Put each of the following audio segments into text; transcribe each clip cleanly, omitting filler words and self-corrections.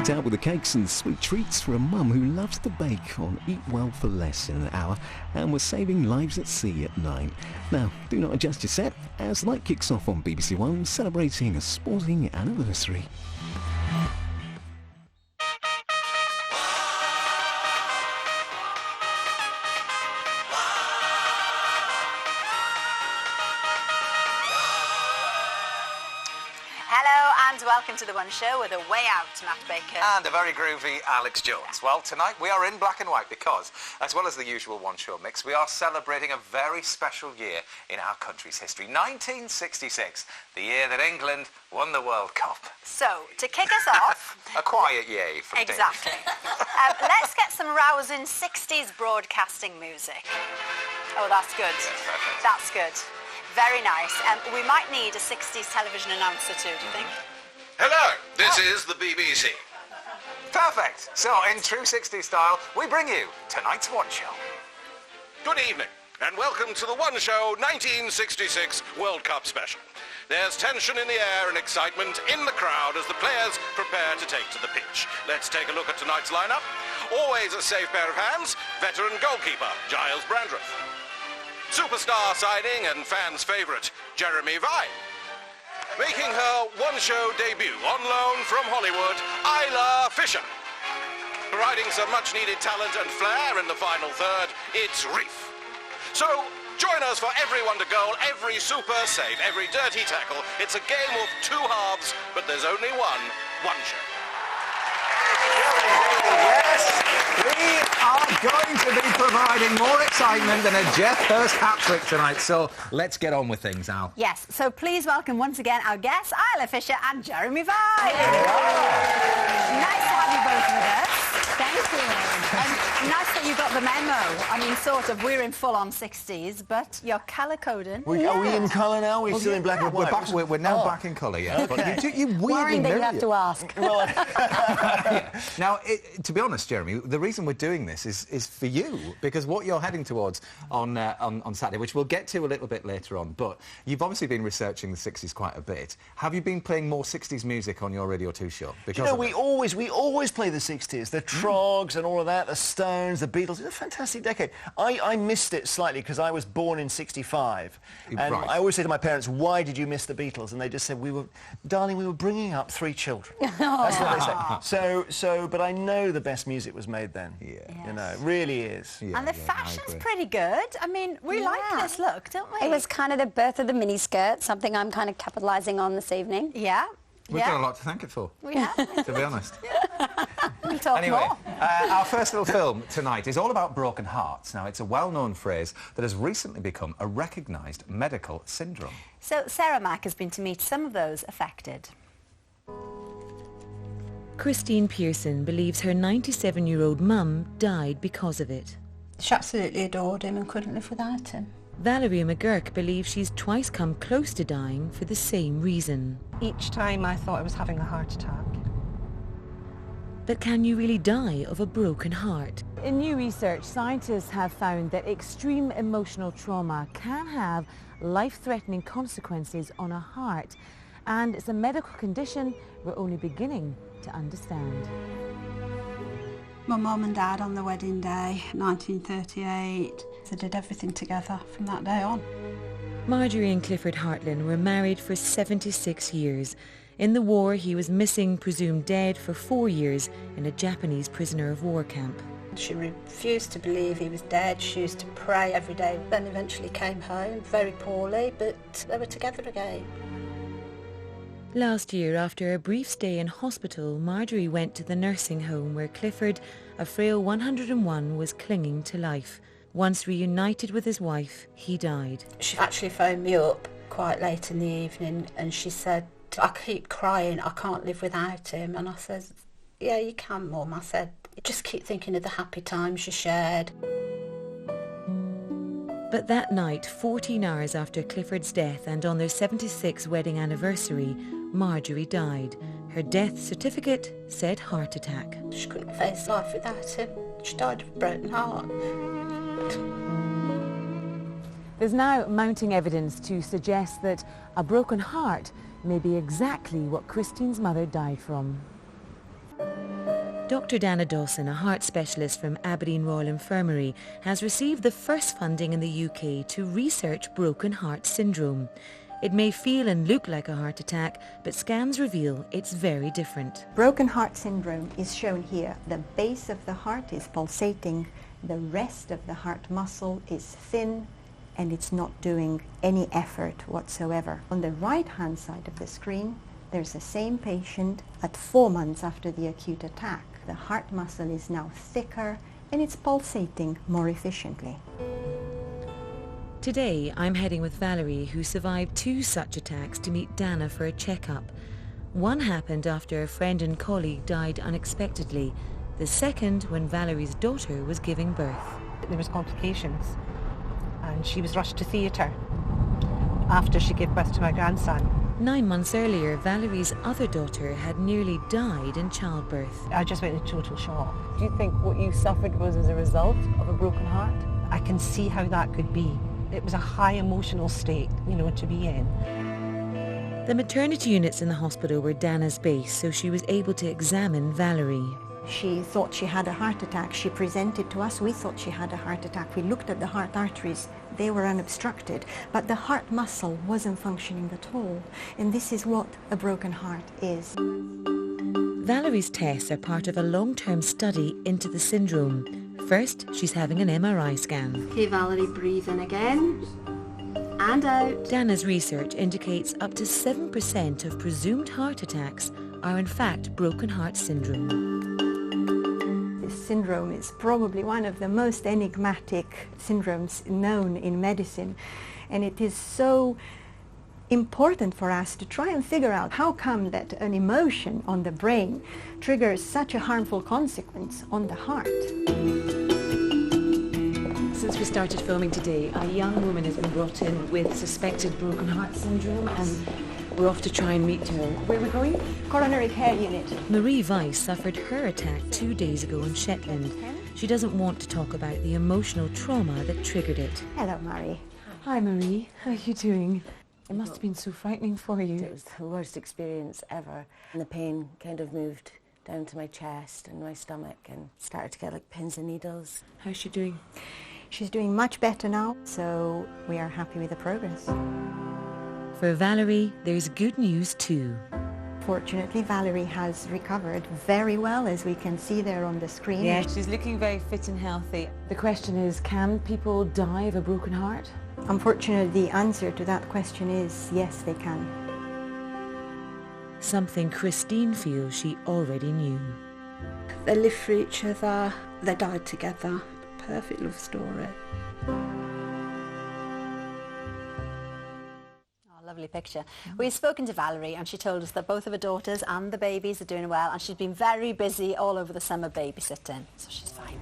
Decked out with the cakes and sweet treats for a mum who loves to bake on Eat Well for Less in an hour and was saving lives at sea at night. Now, do not adjust your set as the night kicks off on BBC One celebrating a sporting anniversary. Welcome to The One Show with a way out, Matt Baker. And a very groovy Alex Jones. Well, tonight we are in black and white because, as well as the usual One Show mix, we are celebrating a very special year in our country's history. 1966, the year that England won the World Cup. So, to kick us off... A quiet yay from Exactly. Let's get some rousing 60s broadcasting music. Oh, that's good. Yes, that's good. Very nice. We might need a 60s television announcer too, do you think? Hello, this is the BBC. Perfect. So, in true 60s style, we bring you tonight's One Show. Good evening, and welcome to the One Show 1966 World Cup special. There's tension in the air and excitement in the crowd as the players prepare to take to the pitch. Let's take a look at tonight's lineup. Always a safe pair of hands, veteran goalkeeper Giles Brandreth. Superstar signing and fans' favourite, Jeremy Vine. Making her One Show debut on loan from Hollywood, Isla Fisher. Providing some much-needed talent and flair in the final third, it's Reef. So, join us for every wonder goal, every super save, every dirty tackle. It's a game of two halves, but there's only One Show. Yes, we are going to be providing more excitement than a Jeff Hurst hat-trick tonight, so let's get on with things, Al. Yes, so please welcome once again our guests, Isla Fisher and Jeremy Vine. Nice to have you both with us. Thank you. And nice that you got the memo. I mean, sort of, we're in full-on 60s, but you're colour-coding. Are we in colour now? We're still in black and white? We're now back in colour, yeah. Okay. But you weirdly Worrying that you know have to ask. Yeah. Now, to be honest, Jeremy, the reason we're doing this is for you, because what you're heading towards on Saturday, which we'll get to a little bit later on, but you've obviously been researching the 60s quite a bit. Have you been playing more 60s music on your Radio 2 show? Because we always play the 60s, the Trogs and all of that, the Stones, the Beatles. It's a fantastic decade. I missed it slightly because I was born in 65. And right. I always say to my parents, why did you miss the Beatles? And they just said, darling, we were bringing up 3 children. That's what they say. But I know the best music was made then. Yeah. Yes. You know, it really is. Yeah, and the fashion's pretty good. I mean, we like this look, don't we? It was kind of the birth of the miniskirt, something I'm kind of capitalising on this evening. Yeah. We've got a lot to thank it for, to be honest. We'll talk anyway, more. Our first little film tonight is all about broken hearts. Now, it's a well-known phrase that has recently become a recognised medical syndrome. So, Sarah Mack has been to meet some of those affected. Christine Pearson believes her 97-year-old mum died because of it. She absolutely adored him and couldn't live without him. Valerie McGurk believes she's twice come close to dying for the same reason. Each time I thought I was having a heart attack. But can you really die of a broken heart? In new research, scientists have found that extreme emotional trauma can have life-threatening consequences on a heart, and it's a medical condition we're only beginning to understand. My mum and dad on the wedding day, 1938. They did everything together from that day on. Marjorie and Clifford Hartlin were married for 76 years. In the war, he was missing, presumed dead, for 4 years in a Japanese prisoner of war camp. She refused to believe he was dead. She used to pray every day, then eventually came home very poorly, but they were together again. Last year, after a brief stay in hospital, Marjorie went to the nursing home where Clifford, a frail 101, was clinging to life. Once reunited with his wife, he died. She actually phoned me up quite late in the evening and she said, I keep crying, I can't live without him. And I said, yeah, you can, Mum. I said, just keep thinking of the happy times you shared. But that night, 14 hours after Clifford's death and on their 76th wedding anniversary, Marjorie died. Her death certificate said heart attack. She couldn't face life without him. She died of a broken heart. There's now mounting evidence to suggest that a broken heart may be exactly what Christine's mother died from. Dr. Dana Dawson, a heart specialist from Aberdeen Royal Infirmary, has received the first funding in the UK to research broken heart syndrome. It may feel and look like a heart attack, but scans reveal it's very different. Broken heart syndrome is shown here. The base of the heart is pulsating, the rest of the heart muscle is thin, and it's not doing any effort whatsoever. On the right-hand side of the screen, there's the same patient at 4 months after the acute attack. The heart muscle is now thicker and it's pulsating more efficiently. Today, I'm heading with Valerie, who survived 2 such attacks, to meet Dana for a checkup. One happened after a friend and colleague died unexpectedly. The second when Valerie's daughter was giving birth. There was complications and she was rushed to theatre after she gave birth to my grandson. 9 months earlier, Valerie's other daughter had nearly died in childbirth. I just went into total shock. Do you think what you suffered was as a result of a broken heart? I can see how that could be. It was a high emotional state, you know, to be in. The maternity units in the hospital were Dana's base, so she was able to examine Valerie. She thought she had a heart attack. She presented to us. We thought she had a heart attack. We looked at the heart arteries. They were unobstructed, but the heart muscle wasn't functioning at all. And this is what a broken heart is. Valerie's tests are part of a long-term study into the syndrome. First, she's having an MRI scan. Okay, Valerie, breathe in again and out. Dana's research indicates up to 7% of presumed heart attacks are in fact broken heart syndrome. This syndrome is probably one of the most enigmatic syndromes known in medicine, and it is so important for us to try and figure out how come that an emotion on the brain triggers such a harmful consequence on the heart. Since we started filming today, a young woman has been brought in with suspected broken heart syndrome, and we're off to try and meet her. Where are we going? Coronary care unit. Marie Weiss suffered her attack 2 days ago in Shetland. She doesn't want to talk about the emotional trauma that triggered it. Hello, Marie. Hi, Marie. How are you doing? It must have been so frightening for you. It was the worst experience ever. And the pain kind of moved down to my chest and my stomach and started to get like pins and needles. How's she doing? She's doing much better now, so we are happy with the progress. For Valerie, there's good news too. Fortunately, Valerie has recovered very well, as we can see there on the screen. Yeah, she's looking very fit and healthy. The question is, can people die of a broken heart? Unfortunately, the answer to that question is yes, they can. Something Christine feels she already knew. They lived for each other, they died together. Perfect love story. Lovely picture. We've spoken to Valerie and she told us that both of her daughters and the babies are doing well, and she's been very busy all over the summer babysitting, so she's fine.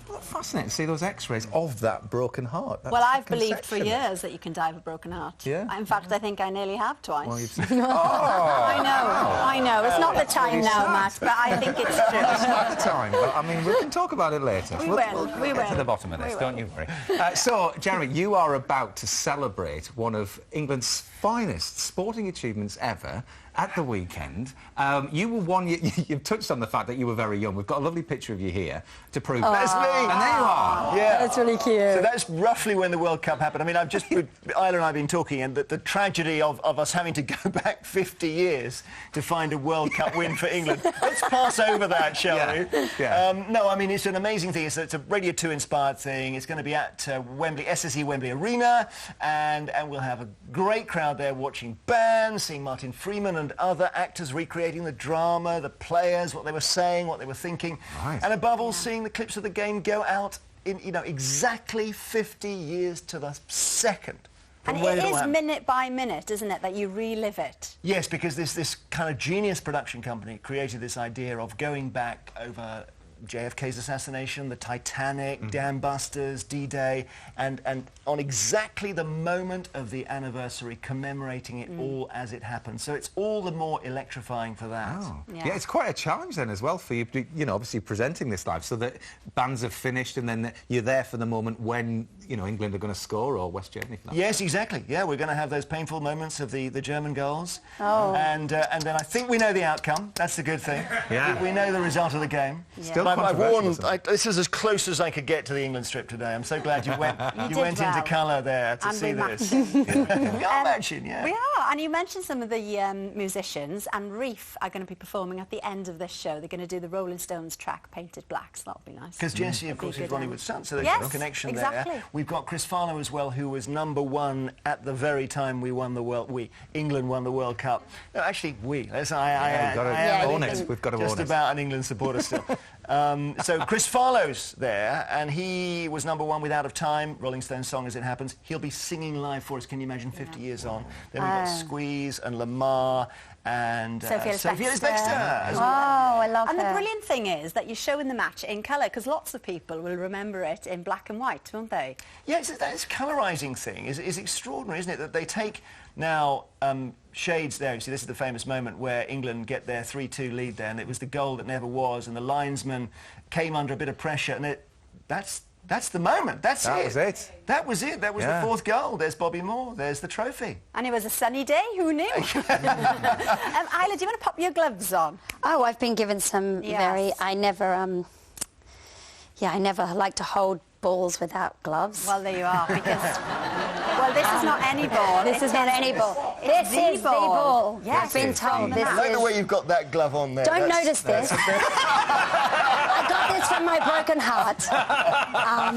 Well, fascinating to see those x-rays of that broken heart. That's well, I've believed for conception. years that you can die of a broken heart. Yeah? In fact, I think I nearly have twice. Well, you've I know. It's not the time now, Matt, but I think it's true. It's not the time, but I mean, we can talk about it later. We will. Get to the bottom of this, don't you worry. So, Jeremy, you are about to celebrate one of England's finest sporting achievements ever at the weekend. You were one, you've touched on the fact that you were very young. We've got a lovely picture of you here to prove that. That's me! And there you are. Yeah. That's really cute. So that's roughly when the World Cup happened. I mean, I've just, Isla and I have been talking, and the tragedy of us having to go back 50 years to find a World Cup win for England. Let's pass over that, shall we? Yeah. No, I mean, it's an amazing thing. It's a Radio 2 inspired thing. It's going to be at Wembley, SSE Wembley Arena, and we'll have a great crowd there watching bands, seeing Martin Freeman and other actors recreating the drama, the players, what they were saying, what they were thinking, and above all, seeing the clips of the game go out in, exactly 50 years to the second. And it is minute by minute, isn't it, that you relive it? Yes, because this kind of genius production company created this idea of going back over JFK's assassination, the Titanic, Dam Busters, D-Day, and on exactly the moment of the anniversary, commemorating it all as it happened. So it's all the more electrifying for that. Oh. Yeah, it's quite a challenge then as well for you, you know, obviously presenting this live so that bands have finished and then you're there for the moment when, you know, England are going to score or West Germany. Yes, exactly. Yeah, we're going to have those painful moments of the German goals. Oh. And then I think we know the outcome. That's the good thing. Yeah. We know the result of the game. Yeah. Still I've warned, controversial. this is as close as I could get to the England strip today. I'm so glad you went, You went did into well. colour there to And see we're this. matching. We are matching, yeah. We are, and you mentioned some of the musicians, and Reef are going to be performing at the end of this show. They're going to do the Rolling Stones track, Painted Black, so that'll be nice. Because Jessie, of That'll be course, is good, Ronnie Wood's son, so there's yes, a connection exactly. there. We've got Chris Farlow as well, who was #1 at the very time we won the England won the World Cup. No, actually, we. We've got to own it. We've got to own it. Just about an England supporter still. So Chris Farlow's there, and he was #1 with Out of Time, Rolling Stones song as it happens. He'll be singing live for us. Can you imagine 50 years on? Then we've got Squeeze and Lamar and Sophie Ellis Bextor. as Oh, well. I love And her. the brilliant thing is that you're showing the match in colour, because lots of people will remember it in black and white, won't they? Yeah, that colorising thing is extraordinary, isn't it? That they take now shades there. You see, this is the famous moment where England get their 3-2 lead there, and it was the goal that never was, and the linesman came under a bit of pressure, and that's the moment. That was it. That was it. That was the fourth goal. There's Bobby Moore. There's the trophy. And it was a sunny day. Who knew? Isla, do you want to pop your gloves on? Oh, I've been given some very... I never like to hold balls without gloves. Well, there you are, because... Well, this is not any ball. This is not any ball. This is the ball. Yes, I've been told. This I like is... the way you've got that glove on there. Don't notice this. I got this from my broken heart,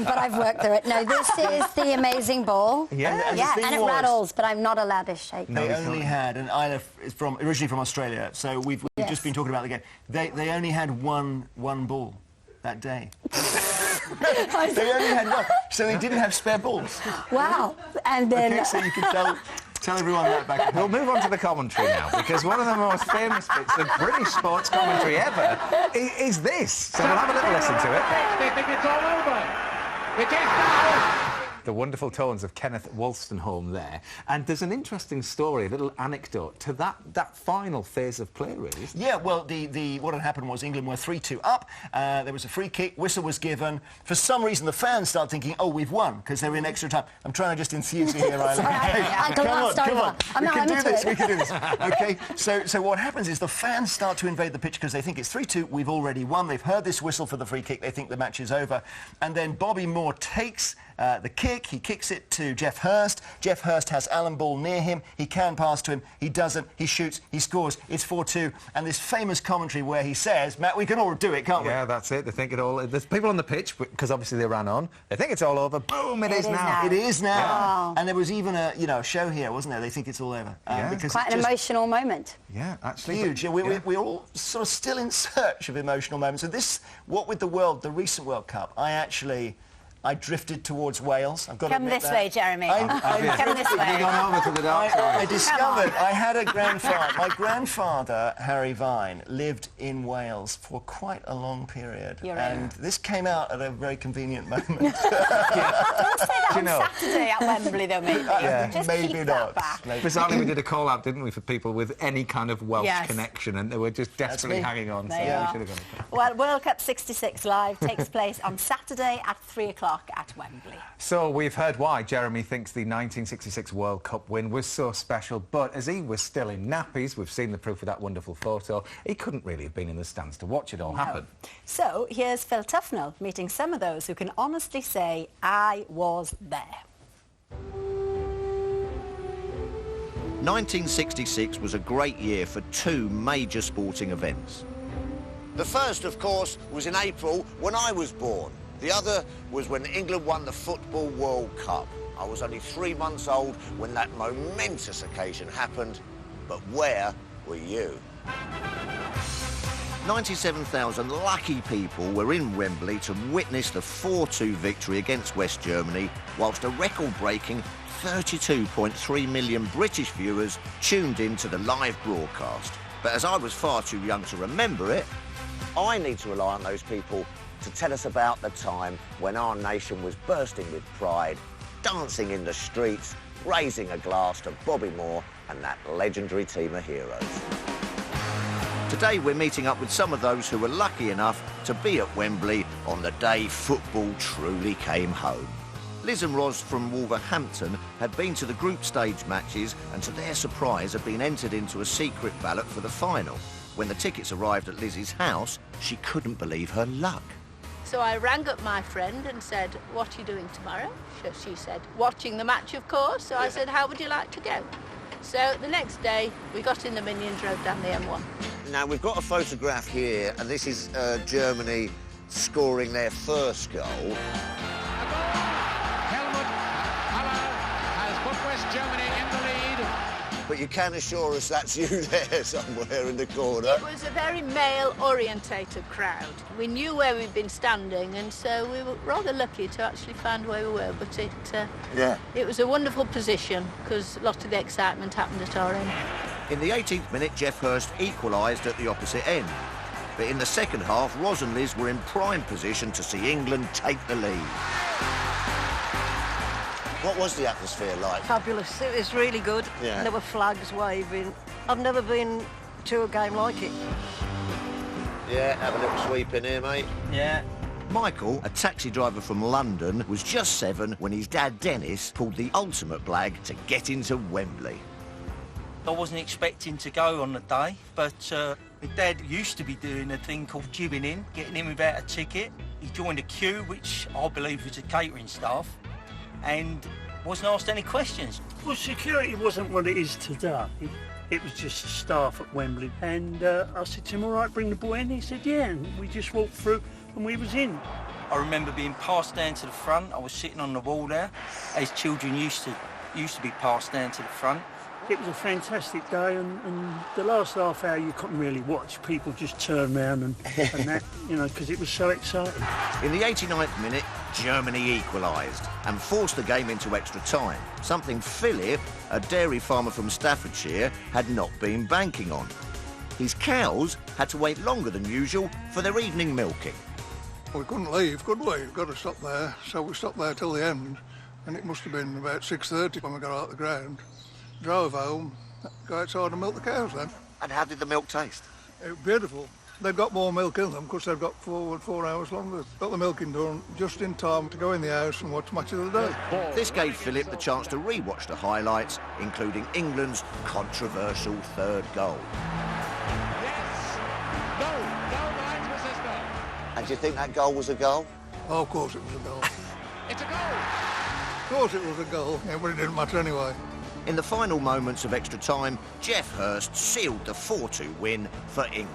but I've worked through it. No, this is the amazing ball. Yeah, and it rattles, but I'm not allowed to shake it. They only had, and Isla is originally from Australia, so we've just been talking about the game. They only had one ball that day. They only had one, so they didn't have spare balls. Wow. And then... Okay, so you can tell everyone that back. We'll move on to the commentary now, because one of the most famous bits of British sports commentary ever is this. So we'll have a little listen to it. They think it's all over. It is now. The wonderful tones of Kenneth Wolstenholme there. And there's an interesting story, a little anecdote to that final phase of play, really. Yeah, well, what had happened was England were 3-2 up. There was a free kick, whistle was given. For some reason, the fans start thinking, oh, we've won, because they're in extra time. I'm trying to just enthuse you here, Isla. Come on. We can do this. OK, so what happens is the fans start to invade the pitch because they think it's 3-2, we've already won. They've heard this whistle for the free kick, they think the match is over. And then Bobby Moore takes the kick, he kicks it to Geoff Hurst. Geoff Hurst has Alan Ball near him. He can pass to him. He doesn't. He shoots. He scores. It's 4-2. And this famous commentary where he says, Matt, we can all do it, can't we? Yeah, that's it. They think it all... There's people on the pitch, because obviously they ran on. They think it's all over. Boom, it is now. It is now. Yeah. And there was even a show here, wasn't there? They think it's all over. Because quite an emotional moment. Yeah, actually. Huge. We're all sort of still in search of emotional moments. So this, what with the recent World Cup, I drifted towards Wales. I've got to admit this way, Jeremy. Come this way. You've gone over to the dark side. I discovered I had a grandfather. My grandfather, Harry Vine, lived in Wales for quite a long period. And this came out at a very convenient moment. Don't say that on Saturday at Wembley, though, maybe. Just maybe keep not. that back. Bizarrely, we did a call-out, didn't we, for people with any kind of Welsh connection, and they were just desperately hanging on. So we should have gone. Well, World Cup 66 Live takes place on Saturday at 3 o'clock at Wembley. So we've heard why Jeremy thinks the 1966 World Cup win was so special, but as he was still in nappies, we've seen the proof of that wonderful photo, he couldn't really have been in the stands to watch it all happen. So here's Phil Tufnell meeting some of those who can honestly say, I was there. 1966 was a great year for two major sporting events. The first, of course, was in April when I was born. The other was when England won the Football World Cup. I was only 3 months old when that momentous occasion happened, but where were you? 97,000 lucky people were in Wembley to witness the 4-2 victory against West Germany, whilst a record-breaking 32.3 million British viewers tuned in to the live broadcast. But as I was far too young to remember it, I need to rely on those people to tell us about the time when our nation was bursting with pride, dancing in the streets, raising a glass to Bobby Moore and that legendary team of heroes. Today we're meeting up with some of those who were lucky enough to be at Wembley on the day football truly came home. Liz and Ros from Wolverhampton had been to the group stage matches and to their surprise had been entered into a secret ballot for the final. When the tickets arrived at Liz's house, she couldn't believe her luck. So I rang up my friend and said, what are you doing tomorrow? She said, watching the match, of course. So I said, how would you like to go? So the next day, we got in the Mini and drove down the M1. Now, we've got a photograph here, and this is Germany scoring their first goal. Helmut Haller has put West Germany in the lead. But you can assure us that's you there somewhere in the corner. It was a very male-orientated crowd. We knew where we'd been standing, and so we were rather lucky to actually find where we were. But it was a wonderful position, because a lot of the excitement happened at our end. In the 18th minute, Geoff Hurst equalised at the opposite end. But in the second half, Ros and Liz were in prime position to see England take the lead. What was the atmosphere like? Fabulous. It was really good. Yeah. There were flags waving. I've never been to a game like it. Yeah, have a little sweep in here, mate. Yeah. Michael, a taxi driver from London, was just 7 when his dad Dennis pulled the ultimate blag to get into Wembley. I wasn't expecting to go on the day, but my dad used to be doing a thing called jibbing in, getting in without a ticket. He joined a queue, which I believe was the catering staff, and wasn't asked any questions. Well, security wasn't what it is today. It was just the staff at Wembley. And I said to him, all right, bring the boy in. He said, yeah, and we just walked through and we was in. I remember being passed down to the front. I was sitting on the wall there, as children used to be passed down to the front. It was a fantastic day, and the last half hour you couldn't really watch. People just turn around and that, you know, because it was so exciting. In the 89th minute, Germany equalised and forced the game into extra time, something Philip, a dairy farmer from Staffordshire, had not been banking on. His cows had to wait longer than usual for their evening milking. We couldn't leave, could we? We've got to stop there, so we stopped there till the end, and it must have been about 6:30 when we got out the ground. Drove home, go outside and milk the cows then. And how did the milk taste? It was beautiful. They've got more milk in them because they've got 4 hours longer. Got the milking done just in time to go in the house and watch Match of the Day. This gave Philip the chance to re-watch the highlights, including England's controversial third goal. And do you think that goal was a goal? Oh, of course it was a goal. It's a goal! Of course it was a goal, yeah, but it didn't matter anyway. In the final moments of extra time, Geoff Hurst sealed the 4-2 win for England.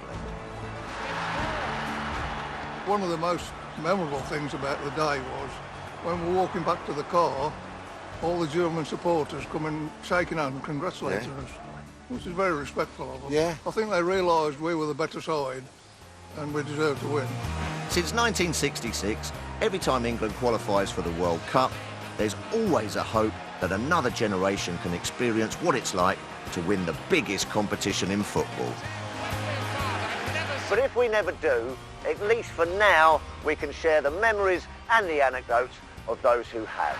One of the most memorable things about the day was when we're walking back to the car, all the German supporters come and shaking hands and congratulating us, which is very respectful of them. Yeah. I think they realised we were the better side and we deserved to win. Since 1966, every time England qualifies for the World Cup, there's always a hope that another generation can experience what it's like to win the biggest competition in football. But if we never do, at least for now, we can share the memories and the anecdotes of those who have.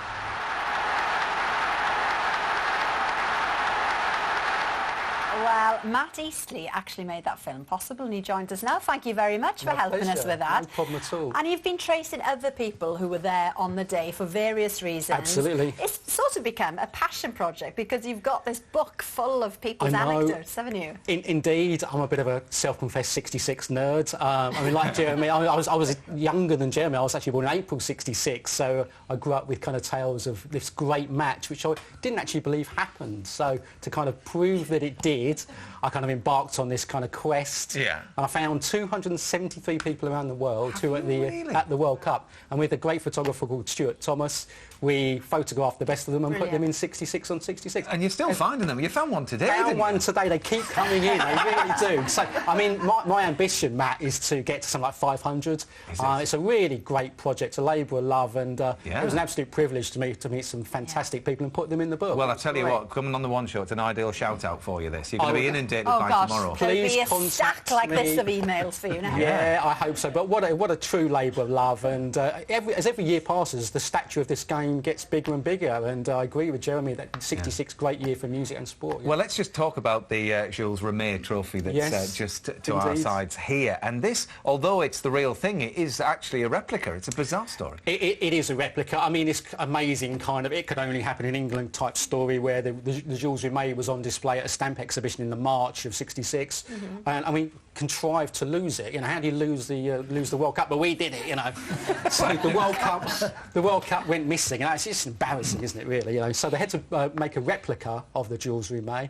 Well, Matt Eastley actually made that film possible, and he joined us now. Thank you very much for helping us with that. No problem at all. And you've been tracing other people who were there on the day for various reasons. Absolutely. It's sort of become a passion project because you've got this book full of people's anecdotes, haven't you? Indeed, I'm a bit of a self-confessed 66 nerd. I mean, like Jeremy, I was younger than Jeremy. I was actually born in April 66, so I grew up with kind of tales of this great match, which I didn't actually believe happened. So to kind of prove that it did, I kind of embarked on this kind of quest. Yeah. And I found 273 people around the world who were at the World Cup. And with a great photographer called Stuart Thomas, we photographed the best of them and put them in 66 on 66. And you're still finding them. You found one today, Found didn't you? one today. They keep coming in. They really do. So, I mean, my ambition, Matt, is to get to something like 500. It's a really great project, a labour of love, and it was an absolute privilege to meet some fantastic people and put them in the book. Well, I tell you what, coming on the One Show, it's an ideal shout-out for you, this. You're going to be inundated Oh by gosh, tomorrow. there'll be Please a contact stack like this me. of emails for you now. Yeah, I hope so. But what a true labour of love. And as every year passes, the stature of this game gets bigger and bigger. And I agree with Jeremy that 66 great year for music and sport. Well, let's just talk about the Jules Rimet trophy that's just to our sides here. And this, although it's the real thing, it is actually a replica. It's a bizarre story. It is a replica. I mean, it's amazing kind of, it could only happen in England type story where the Jules Rimet was on display at a stamp exhibition in the March of '66. And I mean, contrived to lose it. You know, how do you lose the World Cup? But we did it, you know. So the World Cup went missing. And it's just embarrassing, isn't it, really? You know, so they had to make a replica of the Jules Rimet.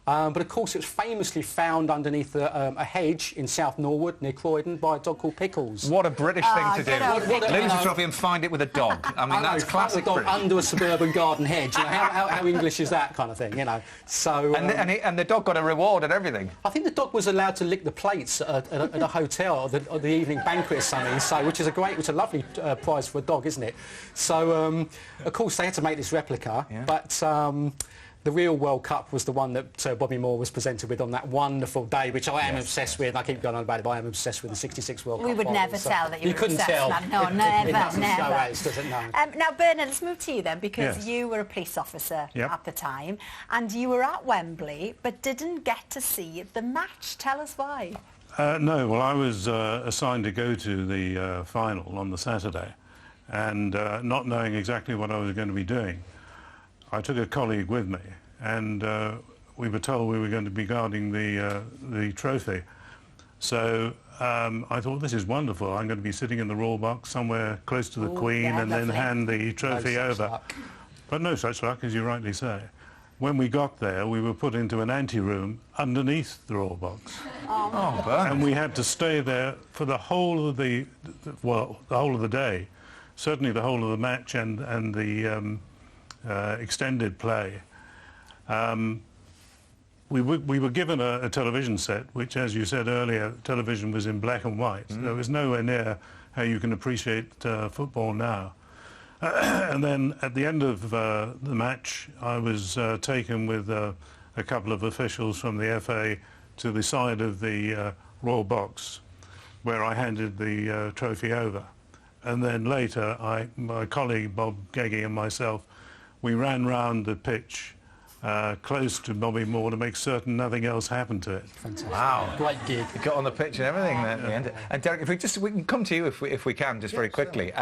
But of course, it was famously found underneath a hedge in South Norwood near Croydon by a dog called Pickles. What a British thing to do. Lose a trophy and find it with a dog. I mean, that's classic dog British. under a suburban garden hedge. You know, how English is that kind of thing, you know? So, and the dog got a reward and everything. I think the dog was allowed to lick the plates at a hotel or the evening banquet or something, so, which is a lovely prize for a dog, isn't it? So, of course, they had to make this replica, but the real World Cup was the one that Bobby Moore was presented with on that wonderful day, which I am obsessed with. I keep going on about it, but I am obsessed with the '66 World Cup. We would never tell that you were couldn't obsessed tell. with that. No, never, never. Does it? No. Now, Bernard, let's move to you then, because you were a police officer at the time, and you were at Wembley, but didn't get to see the match. Tell us why. No, well, I was assigned to go to the final on the Saturday, and not knowing exactly what I was going to be doing, I took a colleague with me, and we were told we were going to be guarding the trophy. So I thought, this is wonderful. I'm going to be sitting in the Royal Box somewhere close to the Queen and then hand the trophy over. Luck. But no such luck, as you rightly say. When we got there, we were put into an ante-room underneath the Royal Box. And we had to stay there for the whole of the whole of the day, certainly the whole of the match and the extended play. We were given a television set, which, as you said earlier, television was in black and white. There was nowhere near how you can appreciate football now. And then at the end of the match, I was taken with a couple of officials from the FA to the side of the Royal Box, where I handed the trophy over. And then later, my colleague Bob Geggie and myself, we ran round the pitch close to Bobby Moore to make certain nothing else happened to it. Fantastic. Wow. Great gig. You got on the pitch and everything at the end. And Derek, we can come to you if we can, just very quickly.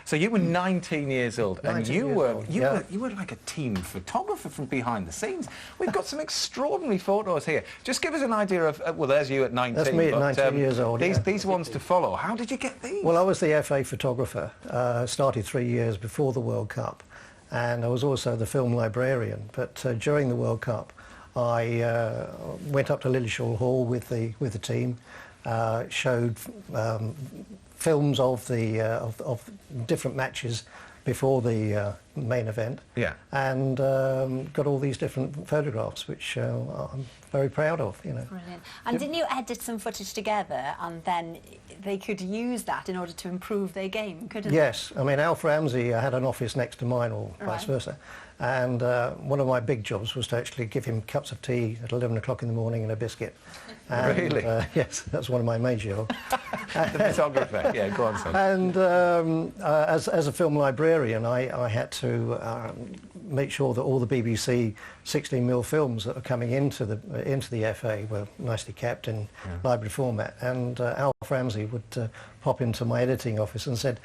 So you were 19 years old, and you were like a team photographer from behind the scenes. We've got some extraordinary photos here. Just give us an idea of, well, there's you at 19. That's me at 19 years old. These ones to follow. How did you get these? Well, I was the FA photographer. Started 3 years before the World Cup. And I was also the film librarian. But during the World Cup, I went up to Lilleshall Hall with the team, showed films of different matches before the main event, and got all these different photographs, which I'm very proud of. You know. Brilliant. And didn't you edit some footage together, and then they could use that in order to improve their game, couldn't they? Yes. I mean, Alf Ramsey had an office next to mine, or vice versa. And one of my big jobs was to actually give him cups of tea at 11 o'clock in the morning and a biscuit. And, really? Yes, that's one of my major jobs. The photographer, yeah, go on, son. And as a film librarian, I had to make sure that all the BBC 16mm films that were coming into the FA were nicely kept in library format. And Alf Ramsey would pop into my editing office and said,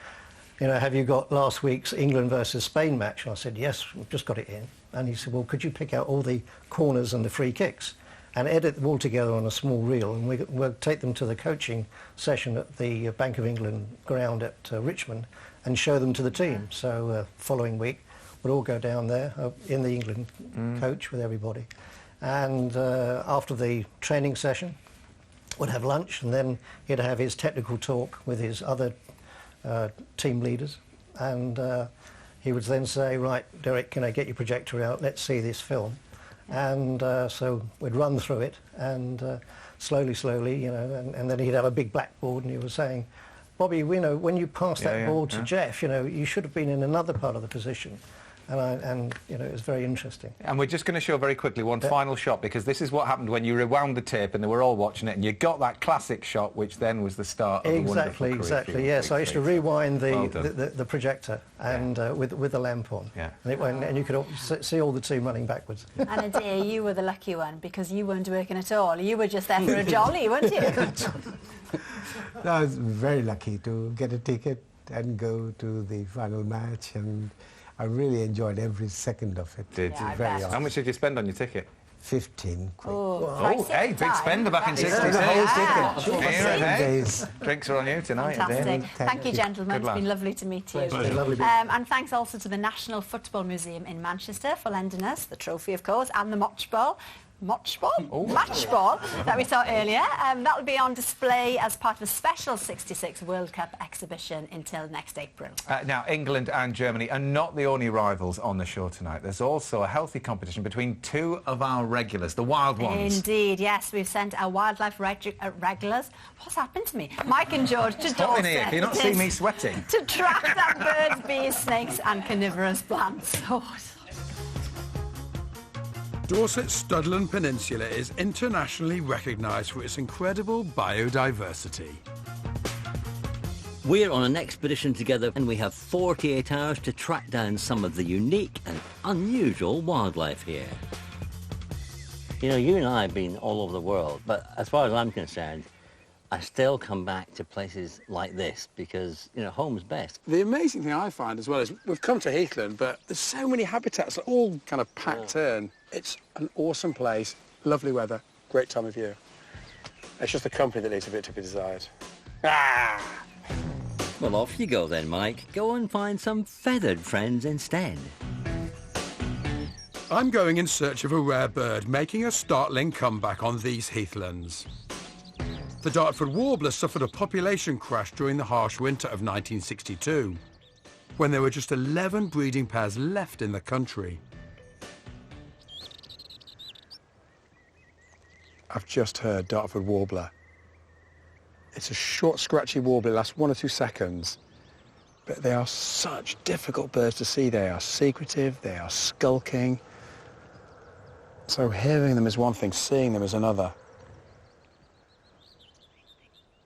you know, have you got last week's England versus Spain match? And I said, yes, we've just got it in. And he said, well, could you pick out all the corners and the free kicks and edit them all together on a small reel, and we'll take them to the coaching session at the Bank of England ground at Richmond and show them to the team. So following week, we'd all go down there in the England coach with everybody. And after the training session, we'd have lunch, and then he'd have his technical talk with his other team leaders, and he would then say, right, Derek, can I get your projector out? Let's see this film. And so we'd run through it, and slowly, you know, and then he'd have a big blackboard, and he was saying, Bobby, you know, when you passed that ball to Jeff, you know, you should have been in another part of the position. and you know, it was very interesting. And we're just going to show very quickly one final shot, because this is what happened when you rewound the tape and they were all watching it, and you got that classic shot, which then was the start of a wonderful career. Exactly. Yes, I used to rewind the projector and with the lamp on. Yeah. And you could see all the two running backwards. And Adair, you were the lucky one, because you weren't working at all. You were just there for a jolly, weren't you? No, I was very lucky to get a ticket and go to the final match, and I really enjoyed every second of it. Did you? Very awesome. How much did you spend on your ticket? 15 quid. Oh, hey, big spender back in 66. Drinks are on you tonight. Fantastic. Thank you, gentlemen. It's been lovely to meet you. And thanks also to the National Football Museum in Manchester for lending us the trophy, of course, and the match ball that we saw earlier. That will be on display as part of a special 66 World Cup exhibition until next April. Now, England and Germany are not the only rivals on the show tonight. There's also a healthy competition between two of our regulars, the wild ones. Indeed, yes. We've sent our wildlife regulars, what's happened to me? Mike and George to Dorset. Can you not see me sweating? To track down birds, bees, snakes and carnivorous plants. Dorset's Studland Peninsula is internationally recognised for its incredible biodiversity. We're on an expedition together and we have 48 hours to track down some of the unique and unusual wildlife here. You know, you and I have been all over the world, but as far as I'm concerned, I still come back to places like this because, you know, home's best. The amazing thing I find as well is we've come to Heathland, but there's so many habitats that are all kind of packed in. It's an awesome place, lovely weather, great time of year. It's just the company that leaves a bit to be desired. Ah! Well, off you go then, Mike. Go and find some feathered friends instead. I'm going in search of a rare bird, making a startling comeback on these heathlands. The Dartford warbler suffered a population crash during the harsh winter of 1962, when there were just 11 breeding pairs left in the country. I've just heard Dartford warbler. It's a short, scratchy warbler, it lasts 1 or 2 seconds. But they are such difficult birds to see. They are secretive, they are skulking. So hearing them is one thing, seeing them is another.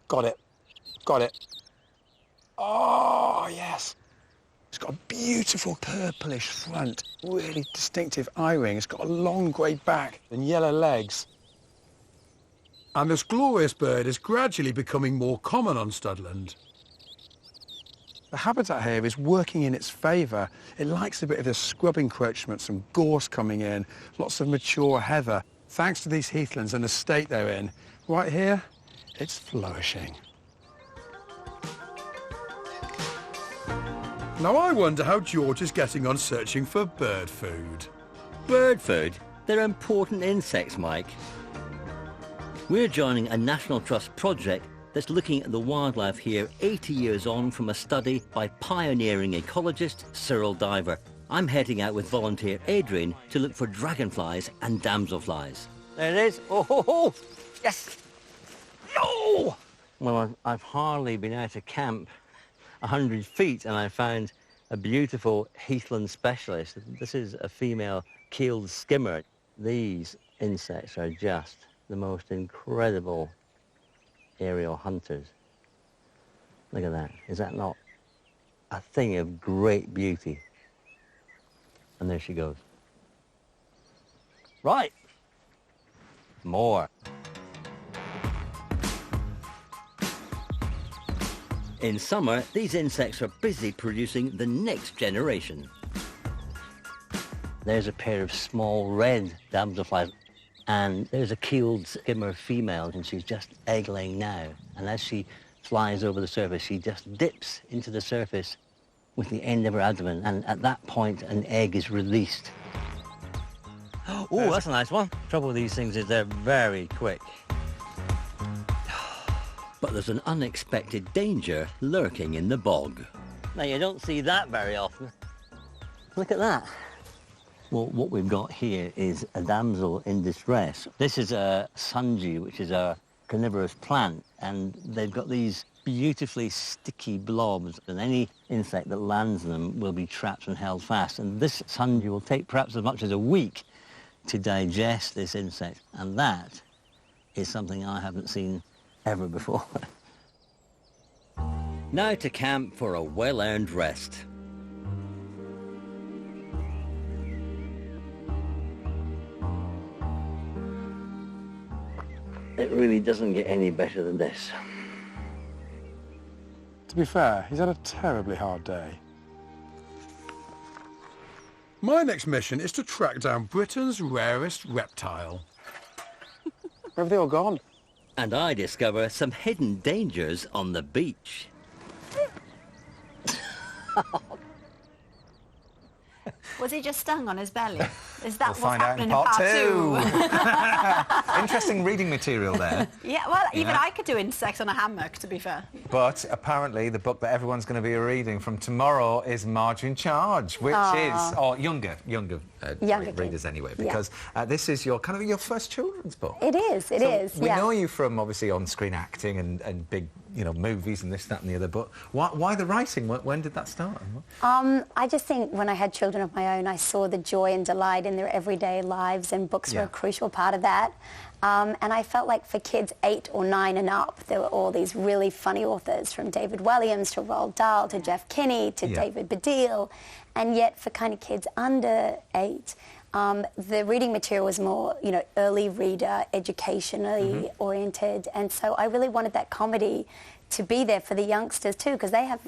Got it. Got it. Oh, yes. It's got a beautiful purplish front, really distinctive eye ring. It's got a long grey back and yellow legs. And this glorious bird is gradually becoming more common on Studland. The habitat here is working in its favour. It likes a bit of the scrub encroachment, some gorse coming in, lots of mature heather. Thanks to these heathlands and the state they're in, right here, it's flourishing. Now I wonder how George is getting on searching for bird food. Bird food? They're important insects, Mike. We're joining a National Trust project that's looking at the wildlife here 80 years on from a study by pioneering ecologist Cyril Diver. I'm heading out with volunteer Adrian to look for dragonflies and damselflies. There it is. Oh, yes. No! Well, I've hardly been out of camp 100 feet and I found a beautiful heathland specialist. This is a female keeled skimmer. These insects are just the most incredible aerial hunters. Look at that. Is that not a thing of great beauty? And there she goes. Right. More. In summer, these insects are busy producing the next generation. There's a pair of small red damselflies. And there's a keeled skimmer female, and she's just egg-laying now. And as she flies over the surface, she just dips into the surface with the end of her abdomen, and at that point, an egg is released. Oh, that's a nice one. Trouble with these things is they're very quick. But there's an unexpected danger lurking in the bog. Now, you don't see that very often. Look at that. Well, what we've got here is a damsel in distress. This is a sundew, which is a carnivorous plant, and they've got these beautifully sticky blobs, and any insect that lands on them will be trapped and held fast. And this sundew will take perhaps as much as a week to digest this insect, and that is something I haven't seen ever before. Now to camp for a well-earned rest. It really doesn't get any better than this. To be fair, he's had a terribly hard day. My next mission is to track down Britain's rarest reptile. Where have they all gone? And I discover some hidden dangers on the beach. Was he just stung on his belly? Is that We'll what's find out in happening in part two? Interesting reading material there. Yeah, well, even Yeah. I could do insects on a hammock, to be fair. But apparently the book that everyone's going to be reading from tomorrow is Marge in Charge, which Aw. is, or younger Younger readers kids. anyway, Yeah. because this is your kind of your first children's book. It is, it is. We yeah. know you from obviously on-screen acting and big, movies and this, that, and the other. But why the writing? When did that start? I just think when I had children of my own, I saw the joy and delight in their everyday lives, and books were a crucial part of that. And I felt like for kids 8 or 9 and up, there were all these really funny authors, from David Williams to Roald Dahl to Jeff Kinney to David Baddiel. And yet for kind of kids under 8, the reading material was more, early reader, educationally oriented. And so I really wanted that comedy to be there for the youngsters too, because they have,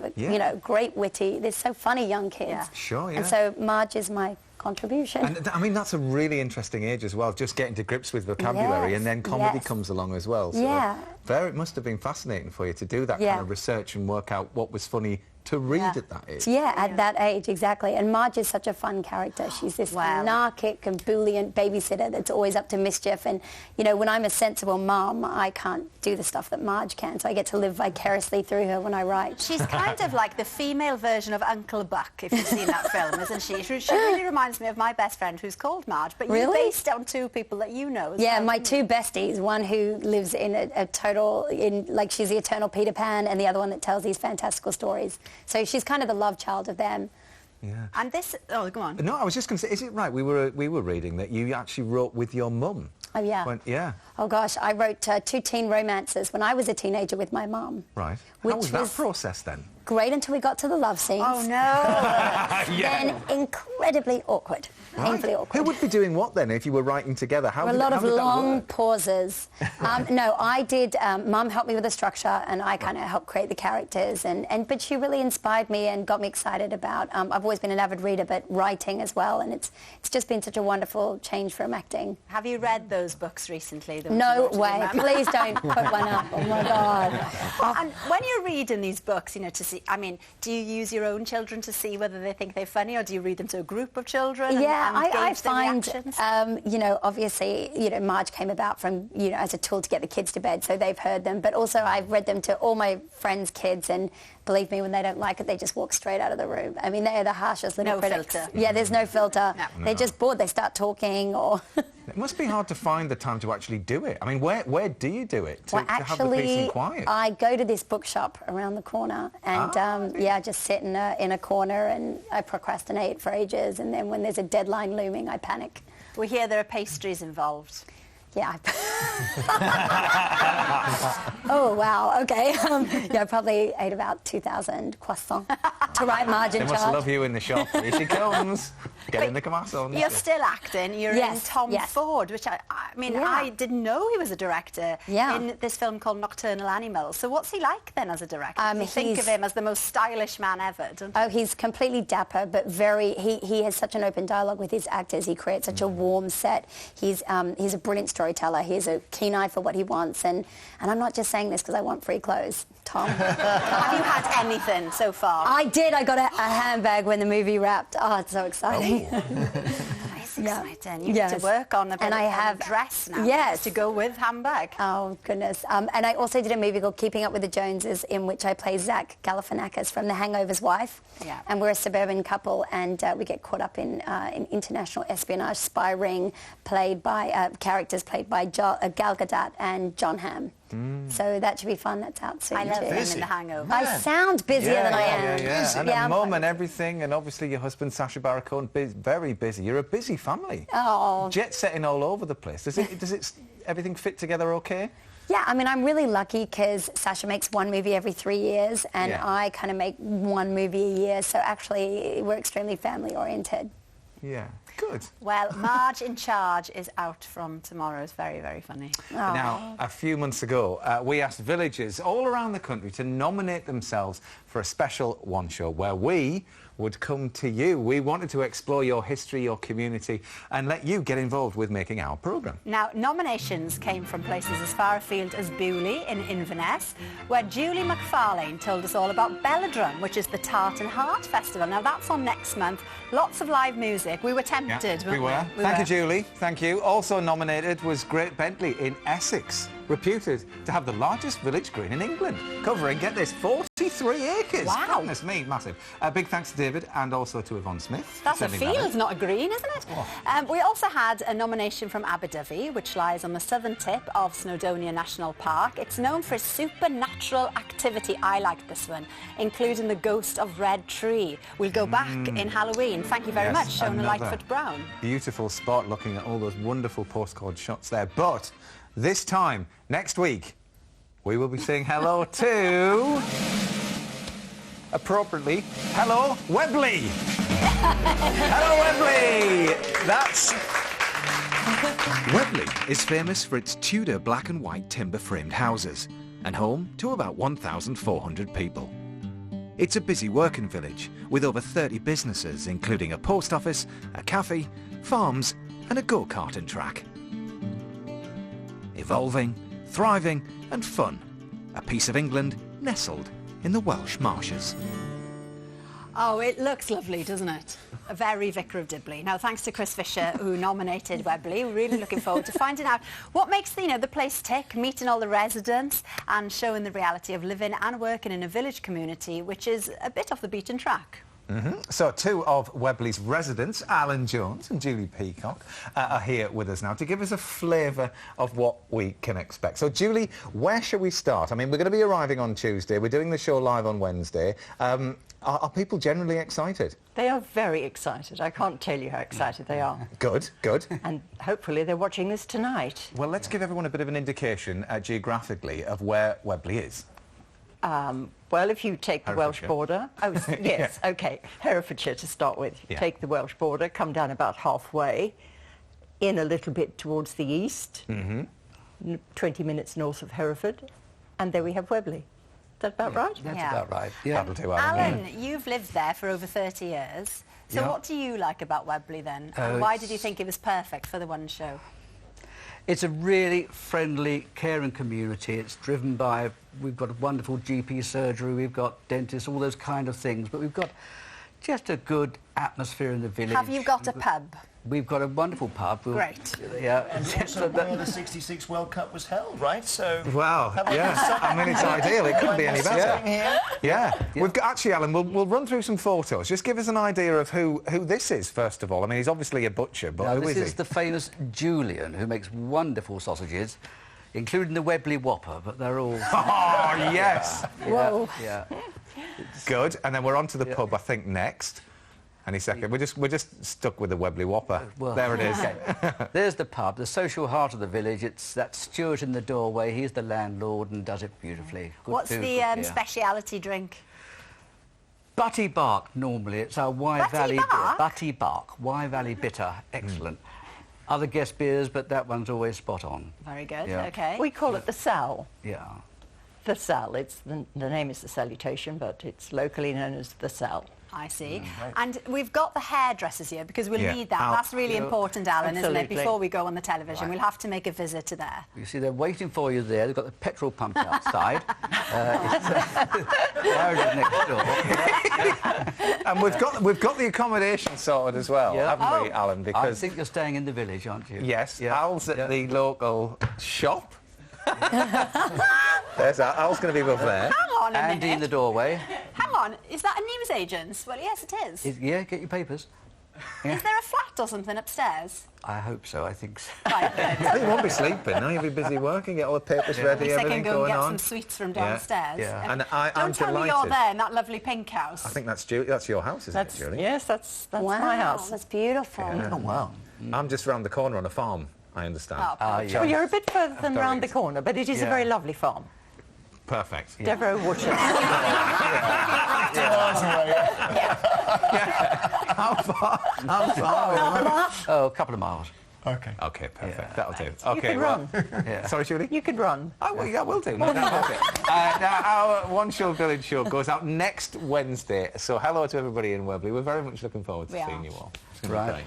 great witty, they're so funny young kids. Sure, yeah. And so Marge is my contribution. And I mean, that's a really interesting age as well, just getting to grips with vocabulary, and then comedy comes along as well. So it must have been fascinating for you to do that kind of research and work out what was funny to read at that age. Yeah, at that age, exactly. And Marge is such a fun character. She's this anarchic and ebullient babysitter that's always up to mischief. And, when I'm a sensible mum, I can't do the stuff that Marge can, so I get to live vicariously through her when I write. She's kind of like the female version of Uncle Buck, if you've seen that film, isn't she? She really reminds me of my best friend who's called Marge, but you're based on 2 people that you know as well. My 2 besties, one who lives in she's the eternal Peter Pan, and the other one that tells these fantastical stories. So she's kind of the love child of them. Yeah. And this... Oh, go on. No, I was just going to say, is it right? We were reading that you actually wrote with your mum. Oh, yeah. Yeah. Oh, gosh, I wrote 2 teen romances when I was a teenager with my mum. Right. How was that process then? Great until we got to the love scenes. Oh, no. Then incredibly awkward. Painfully awkward. Who would be doing what then if you were writing together? A lot of long pauses. No, I did. Mum helped me with the structure, and I kind of helped create the characters. But she really inspired me and got me excited about. I've always been an avid reader, but writing as well, and it's just been such a wonderful change from acting. Have you read those books recently? No way. Please don't put one up. Oh my God. And when you're reading these books, to see, do you use your own children to see whether they think they're funny, or do you read them to a group of children? Yeah, I find, reactions? Obviously, Marge came about from, as a tool to get the kids to bed, so they've heard them. But also I've read them to all my friends' kids, and believe me, when they don't like it, they just walk straight out of the room. I mean, they are the harshest little critics. Filter. Yeah, there's no filter. No. They're just bored. They start talking or... It must be hard to find the time to actually do it. I mean, where do you do it to have the peace actually, and quiet? I go to this bookshop around the corner, and I just sit in a corner, and I procrastinate for ages, and then when there's a deadline looming, I panic. We hear there are pastries involved. Yeah. Oh, wow, okay. I probably ate about 2,000 croissants to write Marge in They Charge. must love you in the shop. Here she comes. Get in the croissants. You're still acting. You're in Tom Ford, which I didn't know he was a director in this film called Nocturnal Animals. So what's he like then as a director? You think of him as the most stylish man ever, don't you? Oh, he's completely dapper, but he has such an open dialogue with his actors. He creates such a warm set. He's a brilliant storyteller. He has a keen eye for what he wants, and I'm not just saying this because I want free clothes, Tom. Have you had anything so far? I did. I got a handbag when the movie wrapped. Oh, it's so exciting. It's exciting. You need to work on a bit of dress now to go with handbag. Oh, goodness. And I also did a movie called Keeping Up with the Joneses, in which I play Zach Galifianakis from The Hangover's wife. Yeah. And we're a suburban couple, and we get caught up in international espionage spy ring, characters played by Gal Gadot and John Hamm. So that should be fun. That's out soon. I love too. him in The Hangover. I sound busier than I am. And Yeah, a I'm mum quite and everything, and obviously your husband, Sacha Baron Cohen, very busy. You're a busy family. Oh. Jet setting all over the place. Does it everything fit together okay? Yeah, I mean, I'm really lucky because Sacha makes one movie every 3 years, and I kind of make one movie a year. So actually, we're extremely family-oriented. Yeah, good. Well, Marge in Charge is out from tomorrow. It's very, very funny. Now, a few months ago, we asked villagers all around the country to nominate themselves for a special one show where we would come to you. We wanted to explore your history, your community, and let you get involved with making our programme. Now, nominations came from places as far afield as Bewley in Inverness, where Julie McFarlane told us all about Belladrum, which is the Tartan Heart Festival. Now, that's on next month. Lots of live music. We were tempted, weren't we? Thank you, Julie. Thank you. Also nominated was Great Bentley in Essex, reputed to have the largest village green in England, covering, get this, 43 acres. Wow. Goodness me, massive. Big thanks to David and also to Yvonne Smith. That's a sending that field, in. not a green, isn't it? We also had a nomination from Aberdyfi, which lies on the southern tip of Snowdonia National Park. It's known for its supernatural activity. I like this one, including the ghost of Red Tree. We'll go back in Halloween. Thank you very much, Shona Lightfoot Brown. Beautiful spot, looking at all those wonderful postcard shots there. But this time, next week, we will be saying hello to... appropriately, hello, Webley! Hello, Webley! That's... Webley is famous for its Tudor black and white timber-framed houses and home to about 1,400 people. It's a busy working village with over 30 businesses, including a post office, a cafe, farms and a go-karting track. Evolving, thriving and fun. A piece of England nestled in the Welsh marshes. Oh, it looks lovely, doesn't it? A very Vicar of Dibley. Now, thanks to Chris Fisher, who nominated Webley. We're really looking forward to finding out what makes the place tick, meeting all the residents and showing the reality of living and working in a village community, which is a bit off the beaten track. So two of Webley's residents, Alan Jones and Julie Peacock, are here with us now to give us a flavour of what we can expect. So, Julie, where shall we start? I mean, we're going to be arriving on Tuesday. We're doing the show live on Wednesday. Are people generally excited? They are very excited. I can't tell you how excited they are. Good, good. And hopefully they're watching this tonight. Well, let's give everyone a bit of an indication geographically of where Webley is. Well, if you take the Welsh border... Oh, yes, Yeah. OK. Herefordshire to start with. You Yeah. take the Welsh border, come down about halfway, in a little bit towards the east, 20 minutes north of Hereford, and there we have Webley. Is that about right? That's about right. Yeah. That'll do, Alan. Alan, you've lived there for over 30 years. So what do you like about Webley then? And why did you think it was perfect for the one show? It's a really friendly, caring community. It's driven by... We've got a wonderful GP surgery, we've got dentists, all those kind of things, but we've got just a good atmosphere in the village. Have you got a pub? We've got a wonderful pub. Great. Yeah. And also where the '66 World Cup was held, right? So... Wow, yeah. I mean, it's ideal. It couldn't be any better. Yeah. We've got, actually, Alan, we'll run through some photos. Just give us an idea of who this is, first of all. I mean, he's obviously a butcher, but who is he? This is the famous Julian, who makes wonderful sausages, including the Webley Whopper, but they're all... Oh, yes! Whoa. Yeah. Good. And then we're on to the pub, I think, next. Any second. We're just stuck with the Webley Whopper. Well, there it is. Okay. There's the pub, the social heart of the village. It's that Stuart in the doorway. He's the landlord and does it beautifully. Good What's food, the good beer. speciality drink? Butty Bark, normally. It's our Wye Butty Valley Bark? beer. Butty Bark. Wye Valley bitter. Excellent. Other guest beers, but that one's always spot on. Very good, Yeah. OK. We call it the Sal. Yeah. The Sal. It's the name is the Salutation, but it's locally known as the Sal. I see. And we've got the hairdressers here because we'll need that. Al- That's really important, Alan, isn't it? Absolutely. Before we go on the television, Right. we'll have to make a visit to there. You see, they're waiting for you there. They've got the petrol pump outside. It's next door. And we've got the accommodation sorted as well, haven't we, Alan? I Because think you're staying in the village, aren't you? yes, Al's at the local shop. There's Al's going to be above there. Hang on a Andy minute. in the doorway. Hang on, is that a newsagent's? Well, yes, it is. Yeah, get your papers. Yeah. Is there a flat or something upstairs? I hope so. I think so. You won't be sleeping, no? You'll be busy working, get all the papers ready, At least I everything can go and going get on. some sweets from downstairs. Yeah. And Don't I'm tell delighted. me you're there in that lovely pink house. I think that's your house, isn't it, Julie? Yes, that's Wow, my house. that's beautiful. Yeah. Oh, wow. I'm just round the corner on a farm, I understand. Yeah. Well, you're a bit further than round the corner, but it is a very lovely farm. Perfect. Devereux Watches. How far? Oh, a couple of miles. Okay. Okay, perfect. That'll do. You Okay, can well, run. Sorry, Julie? You could run. Oh, well, yeah, we'll do. No, okay. Now, our One Show Village show goes out next Wednesday, so hello to everybody in Wembley. We're very much looking forward to seeing you all. It's going to be great.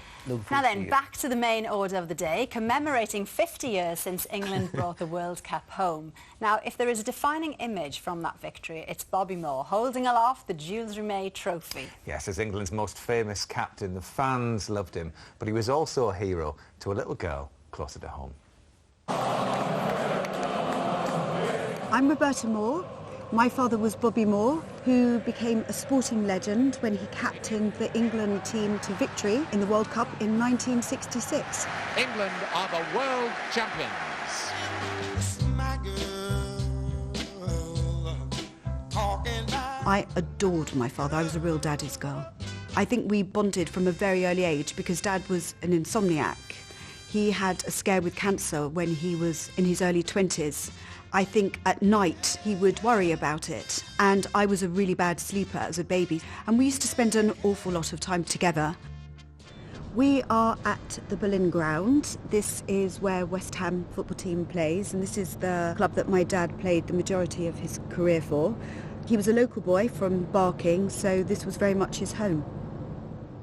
Now then, back to the main order of the day, commemorating 50 years since England brought the World Cup home. Now, if there is a defining image from that victory, it's Bobby Moore holding aloft the Jules Rimet trophy. Yes, as England's most famous captain, the fans loved him, but he was also a hero to a little girl closer to home. I'm Roberta Moore. My father was Bobby Moore, who became a sporting legend when he captained the England team to victory in the World Cup in 1966. England are the world champions. I adored my father. I was a real daddy's girl. I think we bonded from a very early age because Dad was an insomniac. He had a scare with cancer when he was in his early 20s. I think at night he would worry about it, and I was a really bad sleeper as a baby, and we used to spend an awful lot of time together. We are at the Boleyn Ground. This is where West Ham football team plays, and this is the club that my dad played the majority of his career for. He was a local boy from Barking, so this was very much his home.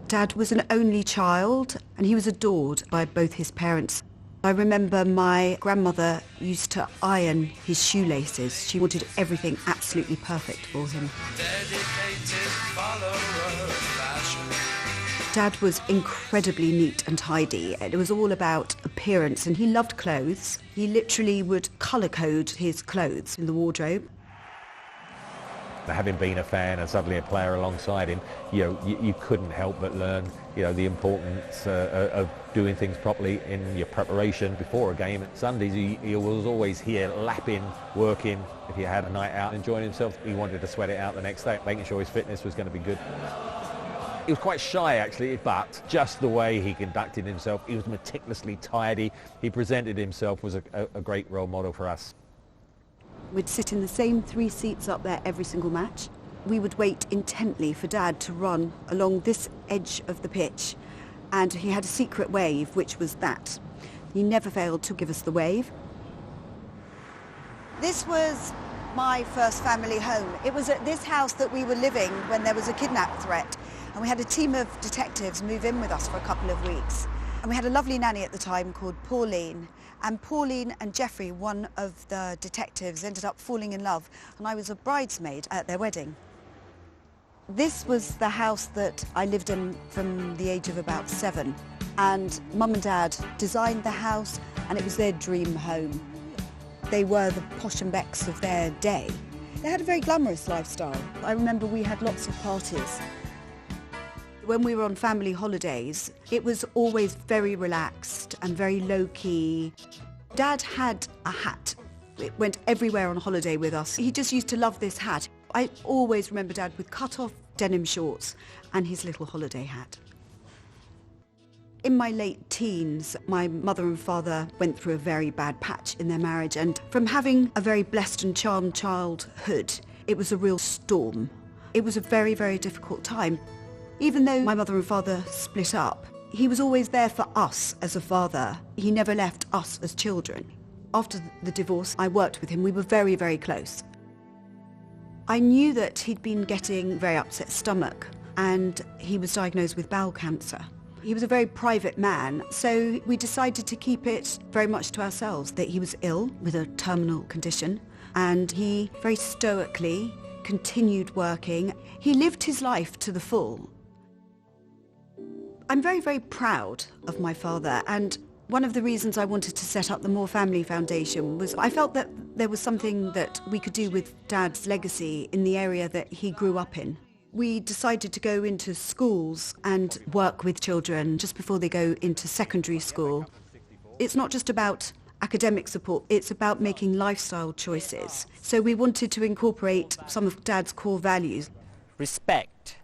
Dad was an only child, and he was adored by both his parents. I remember my grandmother used to iron his shoelaces. She wanted everything absolutely perfect for him. Dad was incredibly neat and tidy. It was all about appearance, and he loved clothes. He literally would colour code his clothes in the wardrobe. Having been a fan and suddenly a player alongside him, you couldn't help but learn, the importance of doing things properly in your preparation before a game. At Sundays, he was always here lapping, working. If he had a night out enjoying himself, he wanted to sweat it out the next day, making sure his fitness was going to be good. He was quite shy, actually, but just the way he conducted himself, he was meticulously tidy. He presented himself as a great role model for us. We'd sit in the same 3 seats up there every single match. We would wait intently for Dad to run along this edge of the pitch, and he had a secret wave, which was that. He never failed to give us the wave. This was my first family home. It was at this house that we were living when there was a kidnap threat, and we had a team of detectives move in with us for a couple of weeks. And we had a lovely nanny at the time called Pauline. And Pauline and Geoffrey, one of the detectives, ended up falling in love, and I was a bridesmaid at their wedding. This was the house that I lived in from the age of about 7, and Mum and Dad designed the house, and it was their dream home. They were the Posh and Becks of their day. They had a very glamorous lifestyle. I remember we had lots of parties. When we were on family holidays, it was always very relaxed and very low-key. Dad had a hat. It went everywhere on holiday with us. He just used to love this hat. I always remember Dad with cut-off denim shorts and his little holiday hat. In my late teens, my mother and father went through a very bad patch in their marriage, and from having a very blessed and charmed childhood, it was a real storm. It was a very, very difficult time. Even though my mother and father split up, he was always there for us as a father. He never left us as children. After the divorce, I worked with him. We were very, very close. I knew that he'd been getting very upset stomach, and he was diagnosed with bowel cancer. He was a very private man, so we decided to keep it very much to ourselves, that he was ill with a terminal condition, and he very stoically continued working. He lived his life to the full. I'm very, very proud of my father, and one of the reasons I wanted to set up the Moore Family Foundation was I felt that there was something that we could do with Dad's legacy in the area that he grew up in. We decided to go into schools and work with children just before they go into secondary school. It's not just about academic support, it's about making lifestyle choices. So we wanted to incorporate some of Dad's core values. Respect.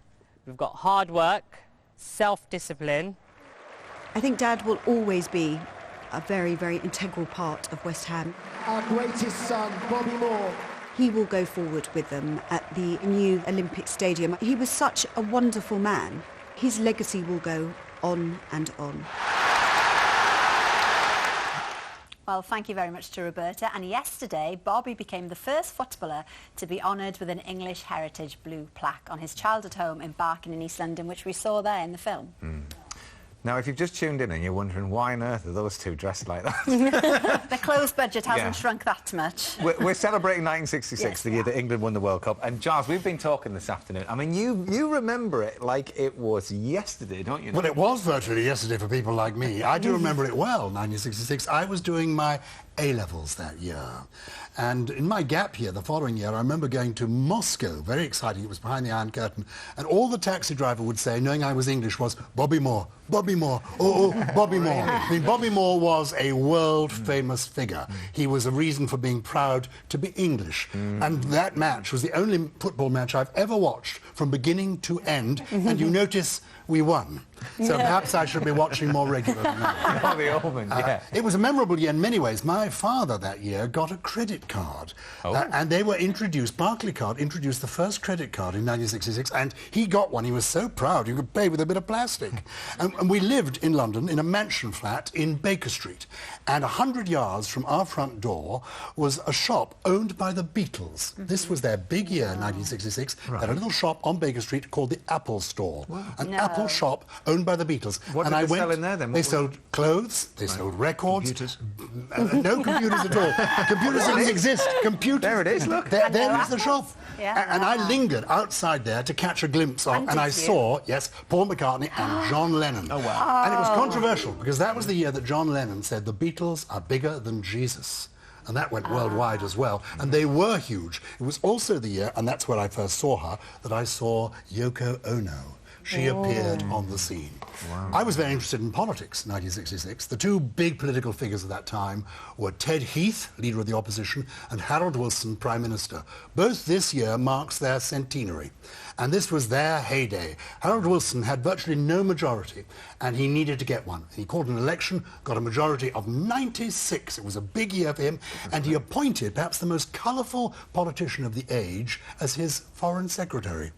We've got hard work, self-discipline. I think Dad will always be a very, very integral part of West Ham. Our greatest son, Bobby Moore. He will go forward with them at the new Olympic Stadium. He was such a wonderful man. His legacy will go on and on. Well, thank you very much to Roberta. And yesterday, Bobby became the first footballer to be honoured with an English Heritage Blue plaque on his childhood home in Barking in East London, which we saw there in the film. Now, if you've just tuned in and you're wondering why on earth are those two dressed like that? The clothes budget hasn't shrunk that much. We're celebrating 1966, Yes, the year that England won the World Cup. And, Giles, we've been talking this afternoon. I mean, you remember it like it was yesterday, don't you? Well, it was virtually yesterday for people like me. I do remember it well, 1966. I was doing my A-levels that year. And in my gap year, the following year, I remember going to Moscow. Very exciting. It was behind the Iron Curtain. And all the taxi driver would say, knowing I was English, was, Bobby Moore, Bobby Moore, oh, Bobby Moore. I mean, Bobby Moore was a world-famous figure. He was a reason for being proud to be English. And that match was the only football match I've ever watched from beginning to end. And you notice we won. So perhaps I should be watching more regularly now. Oh, the Omen, yeah. It was a memorable year in many ways. My father that year got a credit card. And they were introduced, Barclaycard introduced the first credit card in 1966, and he got one. He was so proud you could pay with a bit of plastic. And we lived in London in a mansion flat in Baker Street. And 100 yards from our front door was a shop owned by the Beatles. This was their big year, 1966. They had a little shop on Baker Street called the Apple Store. An Apple shop owned by the Beatles. What did they sell in there then? They sold clothes, they sold records. Computers? No computers at all. Computers didn't exist. Computers. There it is, look. There is the shop. And I lingered outside there to catch a glimpse of, and I saw, Paul McCartney and John Lennon. Oh, wow. And it was controversial, because that was the year that John Lennon said, the Beatles are bigger than Jesus. And that went worldwide as well. And they were huge. It was also the year, and that's where I first saw her, that I saw Yoko Ono. She appeared on the scene. Wow. I was very interested in politics in 1966. The two big political figures at that time were Ted Heath, leader of the opposition, and Harold Wilson, Prime Minister. Both this year marks their centenary. And this was their heyday. Harold Wilson had virtually no majority, and he needed to get one. He called an election, got a majority of 96. It was a big year for him, and he appointed perhaps the most colourful politician of the age as his foreign secretary.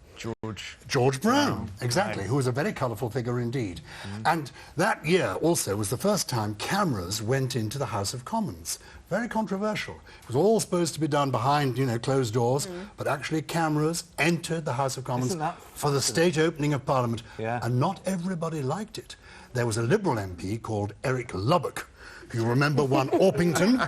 George Brown, exactly, who was a very colourful figure indeed. And that year also was the first time cameras went into the House of Commons. Very controversial. It was all supposed to be done behind, closed doors, but actually cameras entered the House of Commons for the state opening of Parliament, and not everybody liked it. There was a Liberal MP called Eric Lubbock. You remember one Orpington?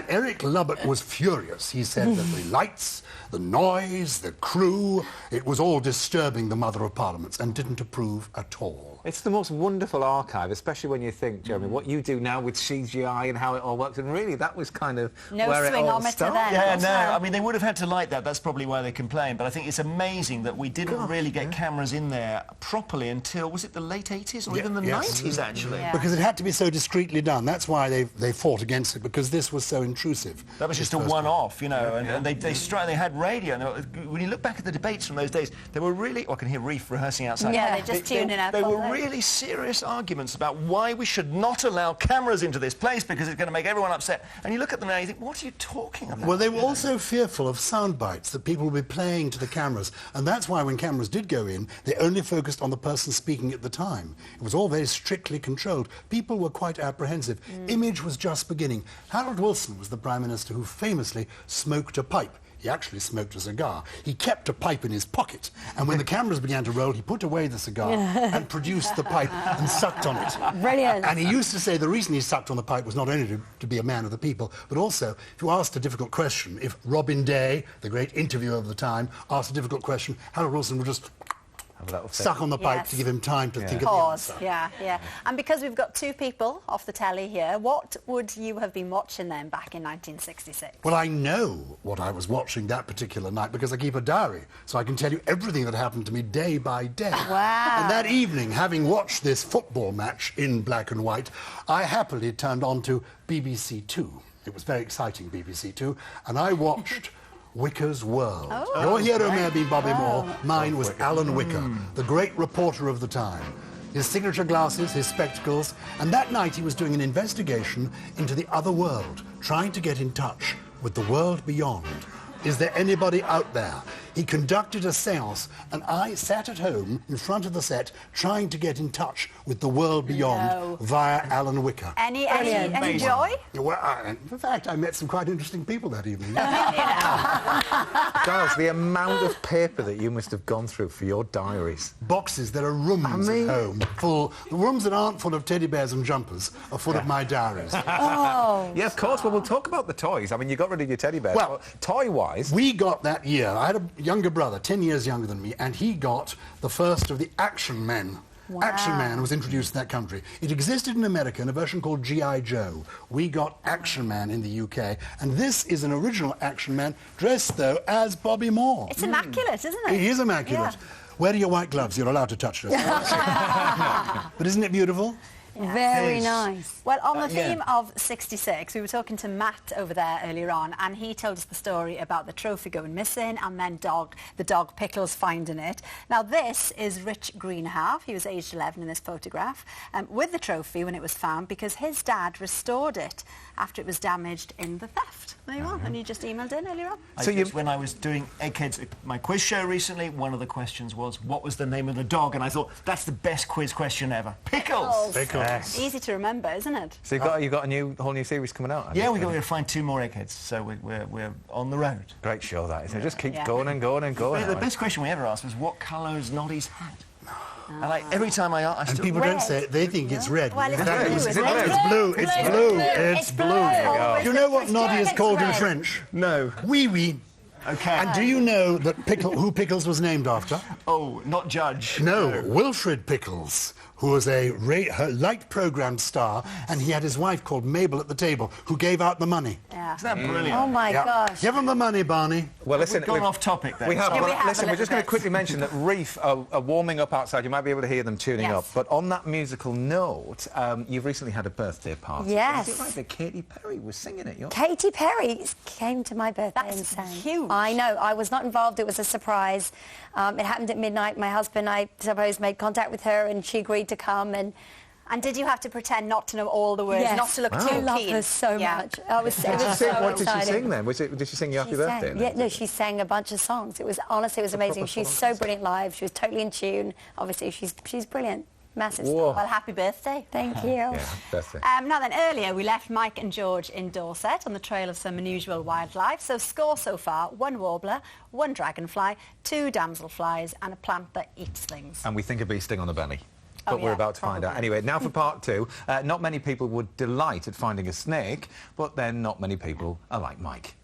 Eric Lubbock was furious. He said that the lights, the noise, the crew, it was all disturbing the Mother of Parliaments and didn't approve at all. It's the most wonderful archive, especially when you think, Jeremy, what you do now with CGI and how it all works, and really that was kind of where it all started. Yeah, no, I mean, they would have had to like that. That's probably why they complained. But I think it's amazing that we didn't really get cameras in there properly until, was it the late 80s or even the 90s, actually? Yeah. Because it had to be so discreetly done. That's why they fought against it, because this was so intrusive. That was just a one-off, and they had radio. And when you look back at the debates from those days, they were really... Oh, I can hear Reef rehearsing outside. Yeah, they just tuned in out. They were really serious arguments about why we should not allow cameras into this place because it's going to make everyone upset. And you look at them now and you think, what are you talking about? Well, they were also fearful of sound bites that people would be playing to the cameras. And that's why when cameras did go in, they only focused on the person speaking at the time. It was all very strictly controlled. People were quite apprehensive. Image was just beginning. Harold Wilson was the Prime Minister who famously smoked a pipe. He actually smoked a cigar. He kept a pipe in his pocket, and when the cameras began to roll, he put away the cigar and produced the pipe and sucked on it. Brilliant. And he used to say the reason he sucked on the pipe was not only to be a man of the people, but also, if you asked a difficult question, if Robin Day, the great interviewer of the time, asked a difficult question, Harold Wilson would just suck on the pipe to give him time to think of the Pause. answer. Yeah. And because we've got two people off the telly here, what would you have been watching then back in 1966? Well, I know what I was watching that particular night because I keep a diary, so I can tell you everything that happened to me day by day. Wow. And that evening, having watched this football match in black and white, I happily turned on to BBC Two. It was very exciting, BBC Two, and I watched Wicker's World. Your hero may have been Bobby Moore. Mine was Alan Wicker, the great reporter of the time. His signature glasses, his spectacles, and that night he was doing an investigation into the other world, trying to get in touch with the world beyond. Is there anybody out there? He conducted a séance, and I sat at home in front of the set trying to get in touch with the world beyond via Alan Wicker. Any joy? Well, in fact, I met some quite interesting people that evening. Giles, the amount of paper that you must have gone through for your diaries. Boxes. There are rooms at home full. The rooms that aren't full of teddy bears and jumpers are full of my diaries. Yeah, of course. Well, we'll talk about the toys. I mean, you got rid of your teddy bears. Well, toy-wise... We got that year. I had a younger brother, 10 years younger than me, and he got the first of the Action Men. Wow. Action Man was introduced in that country. It existed in America in a version called G.I. Joe. We got Action Man in the UK, and this is an original Action Man, dressed, though, as Bobby Moore. It's immaculate, isn't it? It is immaculate. Yeah. Where are your white gloves? You're allowed to touch this. But isn't it beautiful? Very nice. Well, on the theme of 66, we were talking to Matt over there earlier on, and he told us the story about the trophy going missing and then the dog Pickles finding it. Now, this is Rich Greenhalgh. He was aged 11 in this photograph, with the trophy when it was found because his dad restored it after it was damaged in the theft. There you are, and you just emailed in earlier on. When I was doing Eggheads, my quiz show recently, one of the questions was, what was the name of the dog? And I thought, that's the best quiz question ever. Pickles! Pickles. Yes. Easy to remember, isn't it? So you've got a whole new series coming out? Yeah, we're going to find 2 more Eggheads, so we're on the road. Great show, that is. It just keeps going and going and going. The best question we ever asked was, what colour is Noddy's hat? And every time I ask... And people don't say it, they think it's red. Well, it's blue. It's blue. Do you know what Noddy is called in French? No. Oui, oui. Okay. And do you know that who Pickles was named after? Oh, not Judge. No, Wilfred Pickles, who was a light programme star, and he had his wife called Mabel at the table, who gave out the money. Yeah. Isn't that brilliant? Oh, my gosh. Give him the money, Barney. Well, listen, we've gone off topic there. We have. Yeah, we have listen, we're just going to quickly mention that Reef are warming up outside. You might be able to hear them tuning up. But on that musical note, you've recently had a birthday party. Yes. Is it right that Katy Perry was singing at yours? Katy Perry came to my birthday and sang. Huge. I know. I was not involved. It was a surprise. It happened at midnight. My husband, I suppose, made contact with her, and she agreed to come. And did you have to pretend not to know all the words, not to look too keen? I love her so much. What did she sing then? Did she sing you Happy Birthday? Yeah, no, she sang a bunch of songs. It was honestly, it was amazing. She's so brilliant live. She was totally in tune. Obviously, she's brilliant. Massive star. Well, happy birthday. Thank you. Yeah, happy birthday. Now then, earlier we left Mike and George in Dorset on the trail of some unusual wildlife. So score so far, 1 warbler, 1 dragonfly, 2 damselflies and a plant that eats things. And we think a bee sting on the belly. But we're about to find out. Anyway, now for part 2. Not many people would delight at finding a snake, but then not many people are like Mike.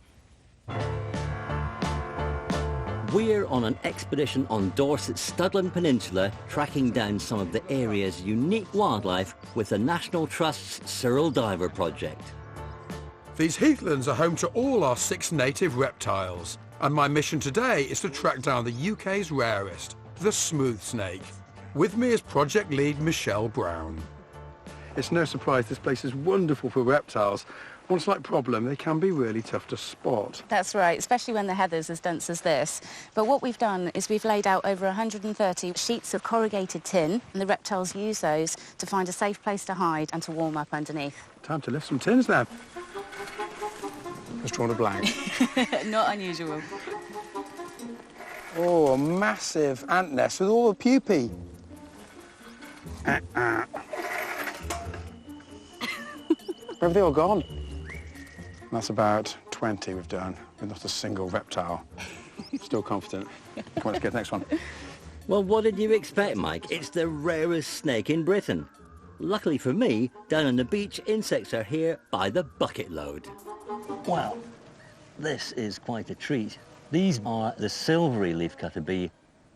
We're on an expedition on Dorset's Studland Peninsula, tracking down some of the area's unique wildlife with the National Trust's Cyril Diver project. These heathlands are home to all our 6 native reptiles, and my mission today is to track down the UK's rarest, the smooth snake. With me is project lead Michelle Brown. It's no surprise this place is wonderful for reptiles. One slight problem, they can be really tough to spot. That's right, especially when the heather's as dense as this. But what we've done is we've laid out over 130 sheets of corrugated tin, and the reptiles use those to find a safe place to hide and to warm up underneath. Time to lift some tins then. Just drawn a blank. Not unusual. Oh, a massive ant nest with all the pupae. Where have they all gone? That's about 20 we've done, with not a single reptile. Still confident. Come on, let's get the next one. Well, what did you expect, Mike? It's the rarest snake in Britain. Luckily for me, down on the beach, insects are here by the bucket load. Wow, this is quite a treat. These are the silvery leafcutter bee,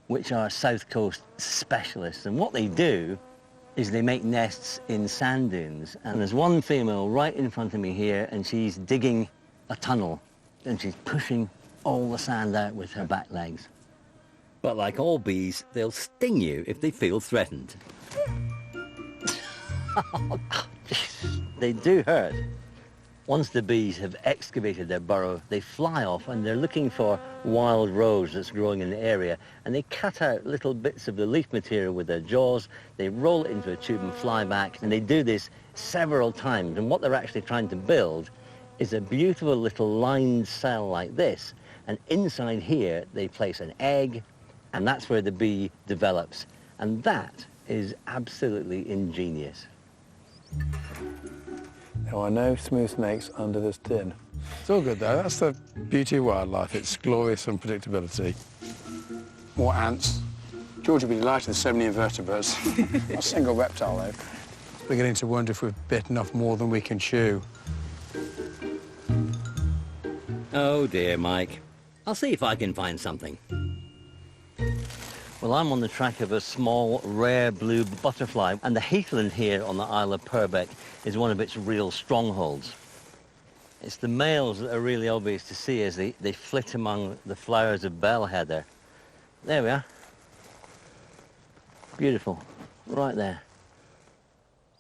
which are South Coast specialists. And what they do is they make nests in sand dunes. And there's one female right in front of me here, and she's digging a tunnel, and she's pushing all the sand out with her back legs. But like all bees, they'll sting you if they feel threatened. They do hurt. Once the bees have excavated their burrow, they fly off and they're looking for wild rose that's growing in the area, and they cut out little bits of the leaf material with their jaws, they roll it into a tube and fly back, and they do this several times. And what they're actually trying to build is a beautiful little lined cell like this, and inside here they place an egg, and that's where the bee develops. And that is absolutely ingenious. There are no smooth snakes under this tin. It's all good though, that's the beauty of wildlife, its glorious unpredictability. More ants. George would be delighted there's so many invertebrates. Not a single reptile though. Beginning to wonder if we've bitten off more than we can chew. Oh dear, Mike. I'll see if I can find something. Well, I'm on the track of a small, rare blue butterfly, and the heathland here on the Isle of Purbeck is one of its real strongholds. It's the males that are really obvious to see as they flit among the flowers of bell heather. There we are. Beautiful. Right there.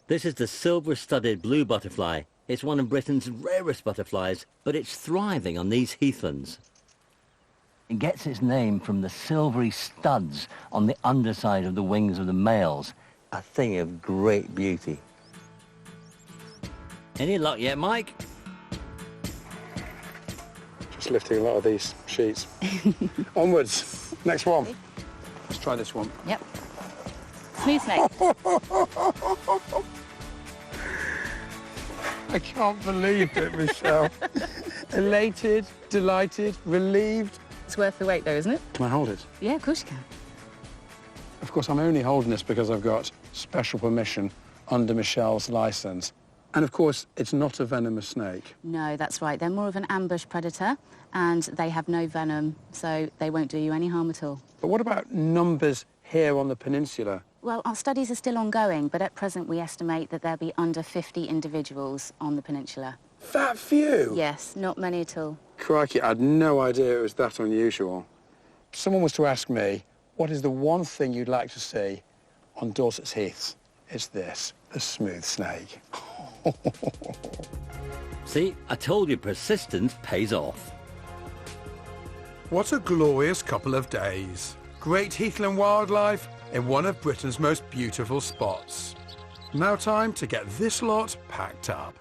This is the silver-studded blue butterfly. It's one of Britain's rarest butterflies, but it's thriving on these heathlands. It gets its name from the silvery studs on the underside of the wings of the males. A thing of great beauty. Any luck yet, Mike? Just lifting a lot of these sheets. Onwards. Next one. Let's try this one. Yep. Smooth snake. I can't believe it, Michelle. Elated, delighted, relieved. It's worth the wait, though, isn't it? Can I hold it? Yeah, of course you can. Of course, I'm only holding this because I've got special permission under Michelle's licence. And, of course, it's not a venomous snake. No, that's right. They're more of an ambush predator, and they have no venom, so they won't do you any harm at all. But what about numbers here on the peninsula? Well, our studies are still ongoing, but at present we estimate that there'll be under 50 individuals on the peninsula. That few? Yes, not many at all. Crikey, I had no idea it was that unusual. If someone was to ask me, what is the one thing you'd like to see on Dorset's heaths? It's this, the smooth snake. See, I told you persistence pays off. What a glorious couple of days. Great heathland wildlife in one of Britain's most beautiful spots. Now time to get this lot packed up.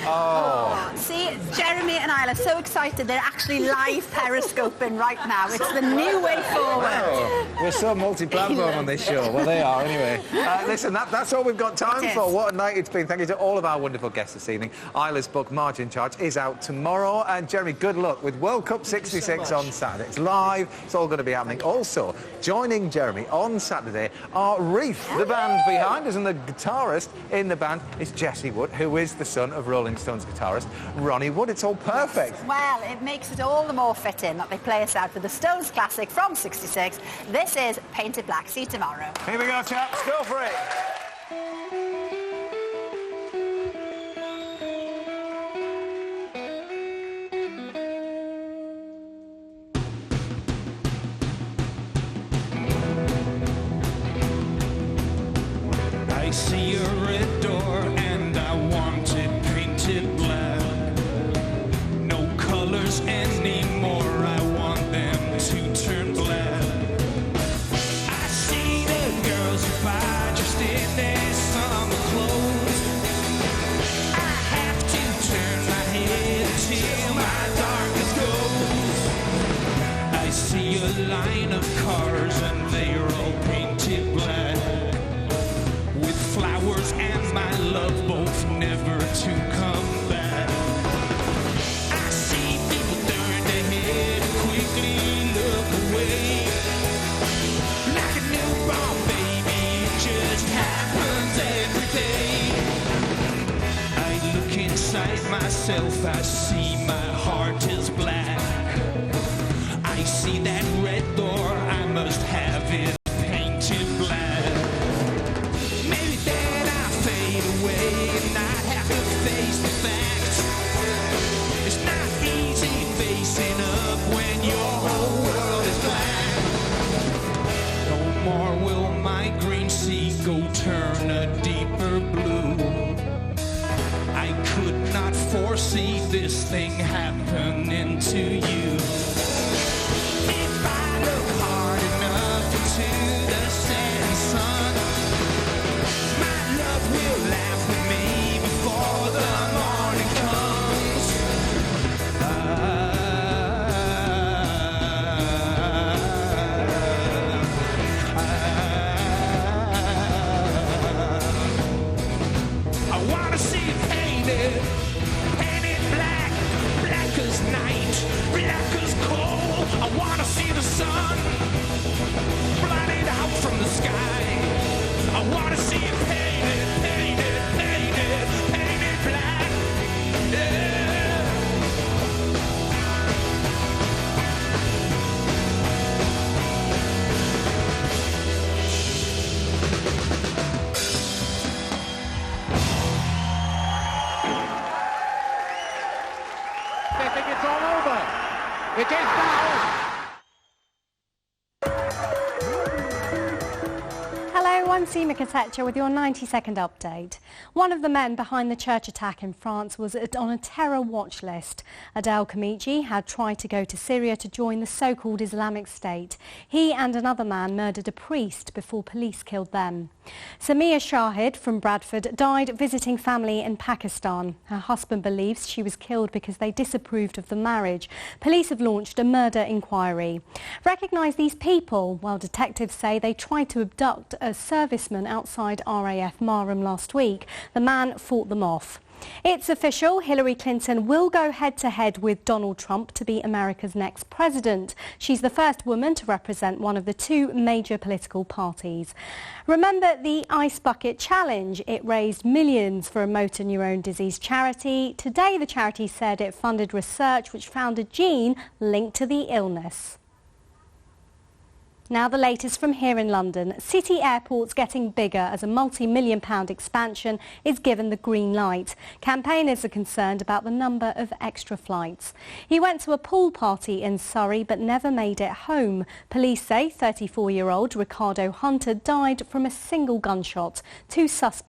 Oh. See, Jeremy and I are so excited. They're actually live periscoping right now. It's the new way forward. Wow. We're so multi-platform on this show. Well, they are anyway. Listen, that's all we've got time for. What a night it's been. Thank you to all of our wonderful guests this evening. Isla's book, Margin in Charge, is out tomorrow. And Jeremy, good luck with World Cup 66 on Saturday. It's live. It's all going to be happening. Also, joining Jeremy on Saturday are Reef, the band behind us, and the guitarist in the band is Jesse Wood, who is the son of Rolling Stones guitarist Ronnie Wood. It's all perfect. Well, it makes it all the more fitting that they play us out with the Stones classic from '66. This is Painted Black. See you tomorrow. Here we go, chaps. Go for it. I see a red door and I want it painted black. No colors anymore, I want them to turn black. I see the girls who buy just in their summer clothes. I have to turn my head till my darkness goes. I see a line of cars and they're all painted black, with flowers and my love both never to come back. I see people turn their head and quickly look away. Like a newborn baby, it just happens every day. I look inside myself, I see my heart is black. I see that red door, I'm go turn a deeper blue. I could not foresee this thing happening to you. If I look hard enough into the setting sun, my love will laugh with me before the morning comes. I wanna see it painted, painted black, black as night, black as coal. I wanna see the sun blotted out from the sky. I wanna see it painted, painted, painted, painted black. Yeah. They think it's all over. It is now. Hello, I'm Seema Katecha with your 90-second update. One of the men behind the church attack in France was on a terror watch list. Adel Khamichi had tried to go to Syria to join the so-called Islamic State. He and another man murdered a priest before police killed them. Samia Shahid from Bradford died visiting family in Pakistan. Her husband believes she was killed because they disapproved of the marriage. Police have launched a murder inquiry. Recognise these people? Well, detectives say they tried to abduct a serviceman outside RAF Marham last week. The man fought them off. It's official, Hillary Clinton will go head-to-head with Donald Trump to be America's next president. She's the first woman to represent one of the two major political parties. Remember the Ice Bucket Challenge? It raised millions for a motor neurone disease charity. Today the charity said it funded research which found a gene linked to the illness. Now the latest from here in London. City Airport's getting bigger as a multi-million-pound expansion is given the green light. Campaigners are concerned about the number of extra flights. He went to a pool party in Surrey but never made it home. Police say 34-year-old Ricardo Hunter died from a single gunshot. Two suspects